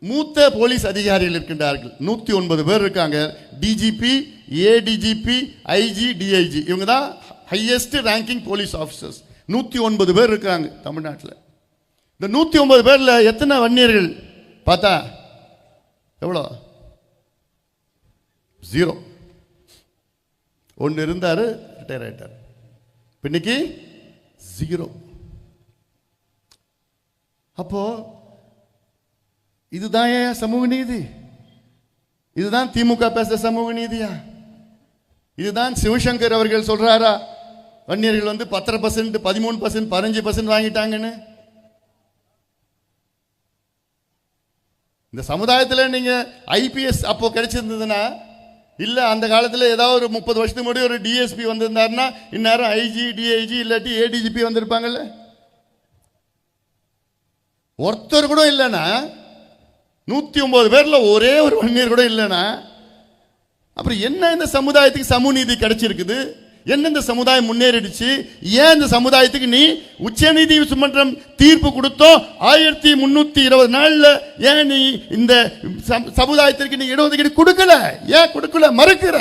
மூத்த போலீஸ் அதிகாரிகள் இருக்கின்றார்கள். 109 பேர் இருக்காங்க. DGP, ADGP, IG, DIG, இவங்க தான் ஹையஸ்ட் ரேங்கிங் போலீஸ் ஆஃபீஸர்ஸ். 109 பேர் இருக்காங்க தமிழ்நாட்டில். இந்த 109 பேர்ல எத்தனை வன்னியர்கள் பார்த்தா எவ்வளோ? 0. ஒன்று இருந்தாரு, ரிட்டையர் ஆயிட்டார். இன்னைக்கு 0. அப்போ இதுதான் சமூக நீதி? இதுதான் திமுக பேச சமூக நீதியா? இதுதான் சிவசங்கர் அவர்கள் சொல்றாரா வன்னியர்கள் 10%, 13%, 15% வாங்கிட்டாங்கன்னு? இந்த சமுதாயத்தில் நீங்க IPS அப்போ கிடைச்சிருந்ததுன்னா, இல்ல அந்த காலத்தில் ஏதாவது ஒரு 30 வருஷத்துக்கு முன்னாடி ஒரு DSP வந்திருந்தாருன்னா இந்நேரம் IG, DIG இல்லாட்டி ADGP வந்திருப்பாங்கல்ல. ஒருத்தர் கூட இல்லைன்னா, 109 பேர்ல ஒரே ஒரு வன்னியர் கூட இல்லைன்னா, அப்புறம் என்ன இந்த சமுதாயத்துக்கு சமூக நீதி கிடைச்சிருக்குது? என்ன இந்த சமுதாயம் முன்னேறிடுச்சு? ஏன் இந்த சமுதாயத்துக்கு நீ உச்ச நீதிமன்றம் தீர்ப்பு கொடுத்தோம் 1320 நாள்ல ஏன் நீ இந்த சமுதாயத்திற்கு நீ இடஒதுக்கீடு கொடுக்கல? ஏன் கொடுக்கல? மறுக்கிற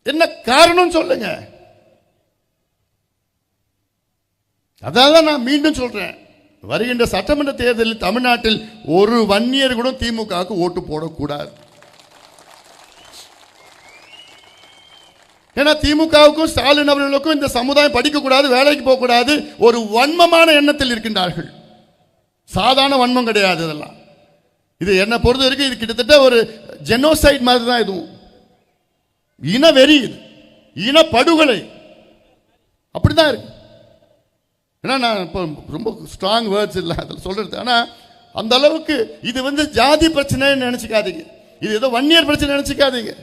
என்ன காரணம் சொல்லுங்க. அதான் நான் மீண்டும் சொல்றேன், வருகின்ற சட்டமன்ற தேர்தலில் தமிழ்நாட்டில் ஒரு வன்னியர் கூட திமுகவுக்கு ஓட்டு போடக்கூடாது. ஏன்னா திமுகவுக்கும் ஸ்டாலின் அவர்களுக்கும் இந்த சமுதாயம் படிக்கக்கூடாது, வேலைக்கு போகக்கூடாது, ஒரு வன்மமான எண்ணத்தில் இருக்கின்றார்கள். சாதாரண வன்மம் கிடையாது இதெல்லாம். இது என்ன பொறுத்த வரைக்கும் இது கிட்டத்தட்ட ஒரு ஜெனோசைட் மாதிரி தான். இதுவும் இன வெறி, இன படுகொலை அப்படிதான் இருக்கு. ஏன்னா நான் இப்போ ரொம்ப ஸ்ட்ராங் வேர்ட்ஸ் இல்லை அதில் சொல்றது. ஆனால் அந்த அளவுக்கு இது ஜாதி பிரச்சனைன்னு நினைச்சுக்காதீங்க, இது ஏதோ வன்னியர் பிரச்சனை நினைச்சுக்காதீங்க.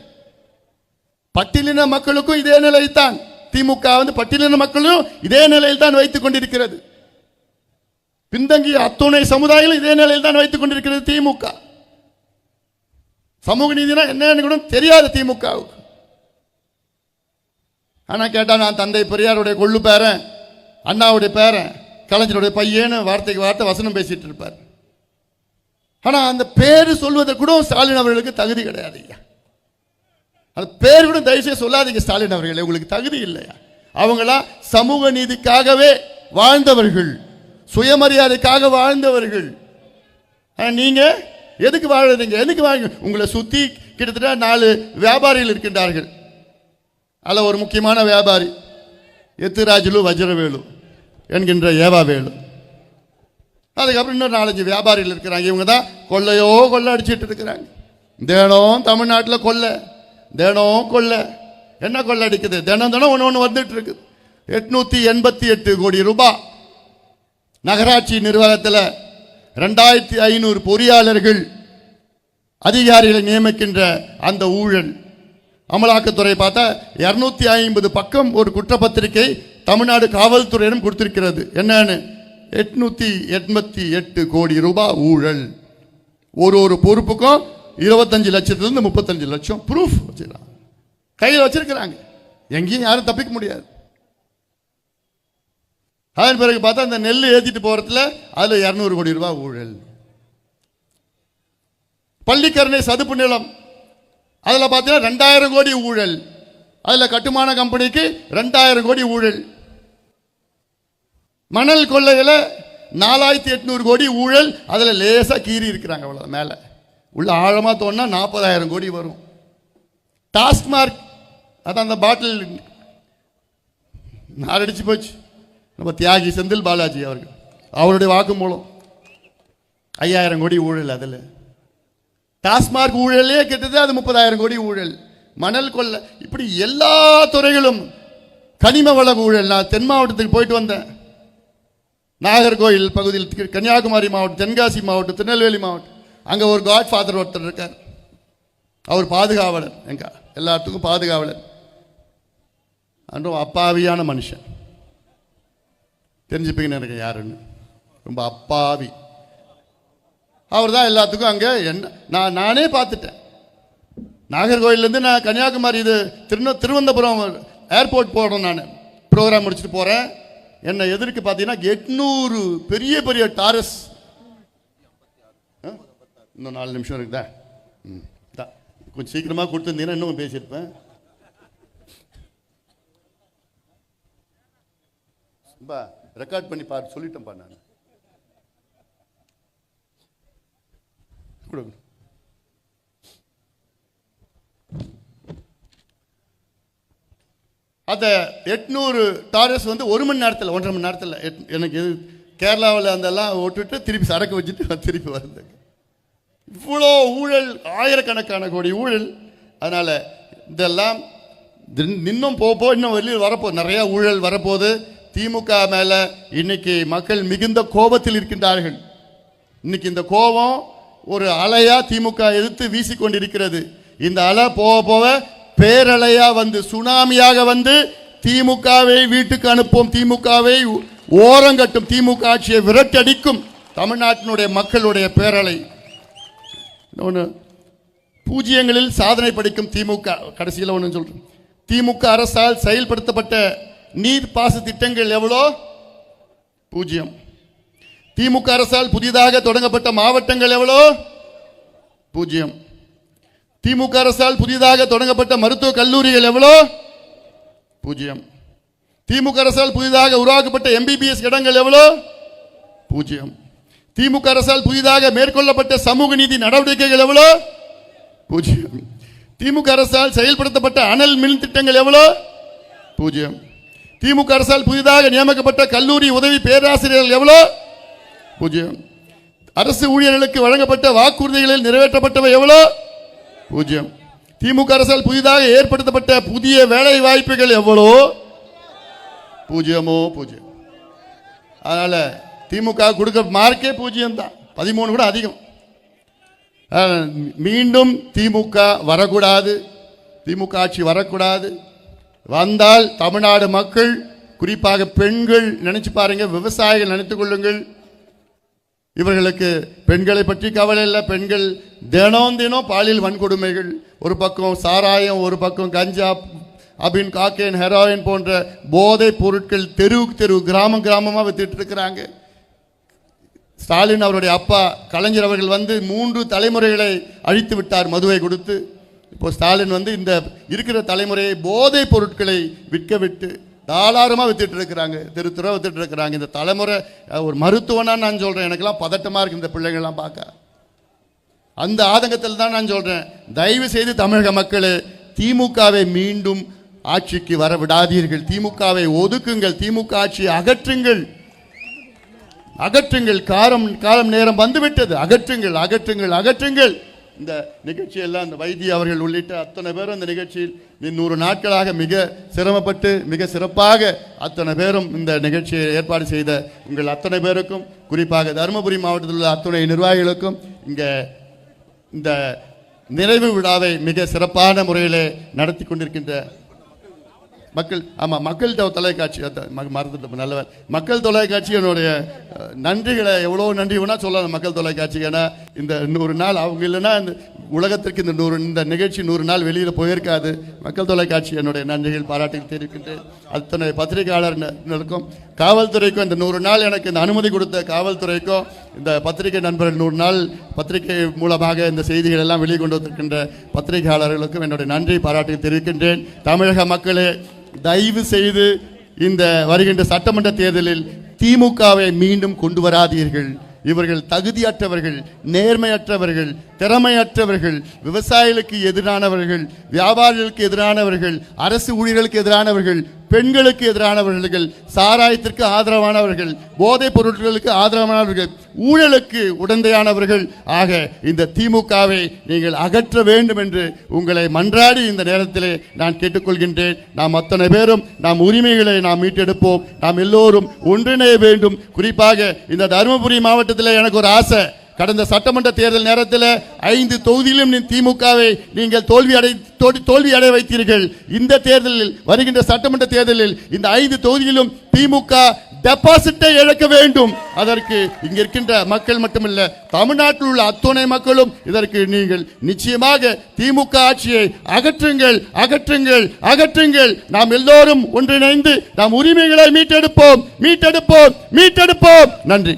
பட்டியலின மக்களுக்கும் இதே நிலையில் தான் திமுக பட்டியலின மக்களும் இதே நிலையில் தான் வைத்துக் கொண்டிருக்கிறது. பின்தங்கிய அத்துணை சமுதாயம் இதே நிலையில் தான் வைத்துக் கொண்டிருக்கிறது திமுக. சமூக நீதினா என்னன்னு கூட தெரியாது திமுகவுக்கு. ஆனா கேட்டா நான் தந்தை பெரியாருடைய கொள்ளு பேரன், அண்ணாவுடைய பேரன், கலைஞருடைய பையன்னு வார்த்தைக்கு வார்த்தை வசனம் பேசிட்டு இருப்பார். ஆனா அந்த பேரு சொல்வதற்கு கூட ஸ்டாலின் அவர்களுக்கு தகுதி கிடையாது. அந்த பேர் கூட தயவுசெய்து சொல்லாதீங்க ஸ்டாலின் அவர்களே, உங்களுக்கு தகுதி இல்லையா? அவங்களாம் சமூக நீதிக்காகவே வாழ்ந்தவர்கள், சுயமரியாதைக்காக வாழ்ந்தவர்கள். நீங்க எதுக்கு வாழறீங்க? எதுக்கு வாங்க? உங்களை சுத்தி கிட்டத்தட்ட 4 வியாபாரிகள் இருக்கின்றார்கள். அதில் ஒரு முக்கியமான வியாபாரி எத்திராஜுலு வஜ்ரவேலு என்கின்ற ஏவாவேலு. அதுக்கப்புறம் இன்னொரு 4-5 வியாபாரிகள் இருக்கிறாங்க. இவங்க தான் கொள்ளையோ கொள்ளை அடிச்சிட்டு இருக்கிறாங்க. தினம் தமிழ்நாட்டில் கொள்ளை, தினம் கொள்ளை. என்ன கொள்ளை அடிக்குது? தினம் தினம் ஒன்று வந்துட்டு இருக்குது. 888 கோடி ரூபாய் நகராட்சி நிர்வாகத்தில் 2500 பொறியாளர்கள் அதிகாரிகளை நியமிக்கின்ற அந்த ஊழல். அமலாக்கத்துறை பார்த்தா 250 பக்கம் ஒரு குற்றப்பத்திரிகை தமிழ்நாடு காவல்துறையிடம் கொடுத்திருக்கிறது. என்னன்னு 888 கோடி ரூபாய் ஊழல். ஒரு பொறுப்புக்கும் 25 லட்சத்திலிருந்து 35 லட்சம் ப்ரூஃப் வச்சிருக்காங்க, கையில் வச்சிருக்கிறாங்க. எங்கேயும் யாரும் தப்பிக்க முடியாது. அதன் பிறகு பார்த்தா இந்த நெல் ஏற்றிட்டு போறதுல அதுல 200 கோடி ரூபாய் ஊழல். பள்ளிக்கரணை சதுப்பு நிலம் அதுல பார்த்தீங்கன்னா 2000 கோடி ஊழல். அதுல கட்டுமான கம்பெனிக்கு 2000 கோடி ஊழல். மணல் கொள்ளையில 4800 கோடி ஊழல். அதுல லேசா கீறி இருக்கிறாங்க, அவ்வளவு. மேல உள்ள ஆழமா தோணுனா 40,000 கோடி வரும். டாஸ்மார்க் அதான் அந்த பாட்டில் நாரடிச்சு போச்சு. நம்ம தியாகி செந்தில் பாலாஜி அவர்கள், அவருடைய வாக்குமூலம் 5000 கோடி ஊழல். அதில் டாஸ்மார்க் ஊழலே கிட்டத்தட்ட அது 30,000 கோடி ஊழல். மணல் கொள்ளை, இப்படி எல்லா துறைகளும். கனிம வள ஊழல். நான் தென் மாவட்டத்துக்கு போயிட்டு வந்தேன். நாகர்கோயில் பகுதியில், கன்னியாகுமரி மாவட்டம், தென்காசி மாவட்டம், திருநெல்வேலி மாவட்டம். அங்கே ஒரு காட் ஃபாதர் ஒருத்தர் இருக்கார். அவர் பாதுகாவலர், எங்க எல்லாத்துக்கும் பாதுகாவலர். அன்றும் அப்பாவியான மனுஷன். தெரிஞ்சுப்பீங்கன்னு எனக்கு யாருன்னு. ரொம்ப அப்பாவி. அவர் தான் எல்லாத்துக்கும் அங்கே என்ன நானே பார்த்துட்டேன். நாகர்கோயிலேருந்து நான் கன்னியாகுமரி இது திருவனந்தபுரம் ஏர்போர்ட் போகிறோம். நான் ப்ரோக்ராம் முடிச்சுட்டு போகிறேன். என்னை எதிர்க்கு பார்த்தீங்கன்னா 800 பெரிய பெரிய டாரஸ். இன்னும் 4 நிமிஷம் இருக்குதா? கொஞ்சம் சீக்கிரமாக கொடுத்துருந்தீங்கன்னா இன்னும் பேசியிருப்பேன். ரெக்கார்ட் பண்ணி பாரு, சொல்லிட்டேன்ப்பா நான். அந்த 800 டாரஸ் வந்து 1 மணி நேரத்தில், 1.5 மணி நேரத்தில் எனக்கு கேரளாவில் அதெல்லாம் விட்டுட்டு திருப்பி சரக்கு வச்சுட்டு திருப்பி வருது. இவ்வளோ ஊழல், ஆயிரக்கணக்கான கோடி ஊழல். அதனால் இதெல்லாம் இன்னும் போக இன்னும் வெளியில் வரப்போகுது. நிறையா ஊழல் வரப்போகுது. திமுக மேலே இன்னைக்கு மக்கள் மிகுந்த கோபத்தில் இருக்கின்றார்கள். இன்னைக்கு இந்த கோபம் ஒரு அலையா திமுக எதிர்த்து வீசிக்கொண்டிருக்கிறது. இந்த அலை போக போக பேரலையா வந்து, சுனாமியாக வந்து திமுகவை வீட்டுக்கு அனுப்பும், திமுகவை ஓரங்கட்டும், திமுக ஆட்சியை விரட்டடிக்கும் தமிழ்நாட்டினுடைய மக்களுடைய பேரலை. ஒன்று, பூஜ்ஜியங்களில் சாதனை படிக்கும் திமுக. கடைசியில் ஒன்று சொல்றேன். திமுக அரசால் செயல்படுத்தப்பட்ட நீர்ப்பாச திட்டங்கள் எவ்வளோ? 0. திமுக அரசால் புதிதாக தொடங்கப்பட்ட மாவட்டங்கள் எவ்வளோ? 0. திமுக அரசால் புதிதாக தொடங்கப்பட்ட மருத்துவ கல்லூரிகள் எவ்வளோ? 0. திமுக அரசால் புதிதாக உருவாக்கப்பட்ட MBBS இடங்கள் எவ்வளோ? 0. திமுக அரசால் புதிதாக மேற்கொள்ளப்பட்ட சமூக நீதி நடவடிக்கைகள் எவ்வளோ? 0. திமுக அரசால் செயல்படுத்தப்பட்ட அனல் மின் திட்டங்கள் எவ்வளோ? 0. திமுக அரசால் புதிதாக நியமிக்கப்பட்ட கல்லூரி உதவி பேராசிரியர்கள் எவ்வளோ? 0. அரசு ஊழியர்களுக்கு வழங்கப்பட்ட வாக்குறுதிகளில் நிறைவேற்றப்பட்டவை எவ்வளோ? 0. திமுக அரசால் புதிதாக ஏற்படுத்தப்பட்ட புதிய வேலை வாய்ப்புகள் எவ்வளோ? 0. அதனால திமுக கொடுக்க மார்க்கே 0 தான். 13 கூட அதிகம். மீண்டும் திமுக வரக்கூடாது, திமுக ஆட்சி வரக்கூடாது. வந்தால் தமிழ்நாடு மக்கள், குறிப்பாக பெண்கள் நினைச்சு பாருங்க, விவசாயிகள் நினைத்துக் கொள்ளுங்கள். இவர்களுக்கு பெண்களை பற்றி கவலை இல்லை. பெண்கள் தினம் தினம் பாலியல் வன்கொடுமைகள், ஒரு பக்கம் சாராயம், ஒரு பக்கம் கஞ்சா, அபின், காக்கேன், ஹெரோயின் போன்ற போதை பொருட்கள் தெருவுக்கு தெருவு, கிராமம் கிராமமாக வித்துட்டு இருக்கிறாங்க. ஸ்டாலின் அவருடைய அப்பா கலைஞர் அவர்கள் வந்து 3 தலைமுறைகளை அழித்து விட்டார் மதுவை கொடுத்து. இப்போ ஸ்டாலின் வந்து இந்த இருக்கிற தலைமுறையை போதை பொருட்களை விற்க விட்டு தாராளமாக வித்துட்டு இருக்கிறாங்க, தெரு தெருவா வித்துட்டு இருக்கிறாங்க. இந்த தலைமுறை ஒரு மருத்துவனா நான் சொல்றேன், எனக்கெல்லாம் பதட்டமா இருக்கு இந்த பிள்ளைகள்லாம் பார்க்க. அந்த ஆதங்கத்தில் தான் நான் சொல்றேன், தயவு செய்து தமிழக மக்களே, திமுகவை மீண்டும் ஆட்சிக்கு வர விடாதீர்கள். திமுகவை ஒதுக்குங்கள், திமுக ஆட்சியை அகற்றுங்கள். அகற்றுங்கள். காலம் நேரம் வந்துவிட்டது. அகற்றுங்கள், அகற்றுங்கள், அகற்றுங்கள். இந்த நிகழ்ச்சியெல்லாம் இந்த வைத்திய அவர்கள் உள்ளிட்ட அத்தனை பேரும் இந்த நிகழ்ச்சியில் 100 நாட்களாக மிக சிரமப்பட்டு மிக சிறப்பாக அத்தனை பேரும் இந்த நிகழ்ச்சியை ஏற்பாடு செய்த உங்கள் அத்தனை பேருக்கும், குறிப்பாக தருமபுரி மாவட்டத்தில் உள்ள அத்தனை நிர்வாகிகளுக்கும் இங்கே இந்த நிறைவு விழாவை மிக சிறப்பான முறையில் நடத்தி கொண்டிருக்கின்ற மக்கள் தொலைக்காட்சி மறந்துட்டு நல்லவர் மக்கள் தொலைக்காட்சி என்னுடைய நன்றிகளை எவ்வளோ நன்றி வேணா சொல்லலாம் மக்கள் தொலைக்காட்சி. ஏன்னா இந்த 100 நாள் அவங்க இல்லைன்னா இந்த உலகத்திற்கு இந்த நிகழ்ச்சி 100 நாள் வெளியில் போயிருக்காது. மக்கள் தொலைக்காட்சி என்னுடைய நன்றிகள் பாராட்டுகள் தெரிவிக்கின்றேன். அத்தனை பத்திரிகையாளர்களுக்கும் காவல்துறைக்கும் இந்த 100 நாள் எனக்கு இந்த அனுமதி கொடுத்த காவல்துறைக்கும் இந்த பத்திரிகை நண்பர்கள் 100 நாள் பத்திரிகை மூலமாக இந்த செய்திகள் எல்லாம் வெளிக்கொண்டு வந்திருக்கின்ற பத்திரிகையாளர்களுக்கும் என்னுடைய நன்றி பாராட்டுகள் தெரிவிக்கின்றேன். தமிழக மக்களே, தயவு செய்து இந்த வருகின்ற சட்டமன்ற தேர்தலில் திமுகவை மீண்டும் கொண்டு வராதீர்கள். இவர்கள் தகுதியற்றவர்கள், நேர்மையற்றவர்கள், திறமையற்றவர்கள், விவசாயிகளுக்கு எதிரானவர்கள், வியாபாரிகளுக்கு எதிரானவர்கள், அரசு ஊழியர்களுக்கு எதிரானவர்கள், பெண்களுக்கு எதிரானவர்கள், சாராயத்திற்கு ஆதரவானவர்கள், போதைப் பொருட்களுக்கு ஆதரவானவர்கள், ஊழலுக்கு உடந்தையானவர்கள். ஆக இந்த திமுகவை நீங்கள் அகற்ற வேண்டும் என்று உங்களை மன்றாடி இந்த நேரத்திலே நான் கேட்டுக்கொள்கின்றேன். நாம் அத்தனை பேரும் நாம் உரிமைகளை நாம் மீட்டெடுப்போம். நாம் எல்லோரும் ஒன்றிணைய வேண்டும். குறிப்பாக இந்த தருமபுரி மாவட்டத்தில் எனக்கு ஒரு ஆசை. கடந்த சட்டமன்ற தேர்தல் நேரத்தில் 5 தொகுதியிலும் திமுகவை நீங்கள் தோல்வி அடைய வைத்தீர்கள். இந்த தேர்தலில் வருகின்ற சட்டமன்ற தேர்தலில் இந்த 5 தொகுதியிலும் திமுக டெபாசிட்டை இழக்க வேண்டும். அதற்கு இங்க இருக்கின்ற மக்கள் மட்டுமல்ல, தமிழ்நாட்டில் உள்ள அத்துணை மக்களும் இதற்கு நீங்கள் நிச்சயமாக திமுக ஆட்சியை அகற்றுங்கள், அகற்றுங்கள், அகற்றுங்கள். நாம் எல்லோரும் ஒன்றிணைந்து நாம் உரிமைகளை மீட்டெடுப்போம், மீட்டெடுப்போம், மீட்டெடுப்போம். நன்றி.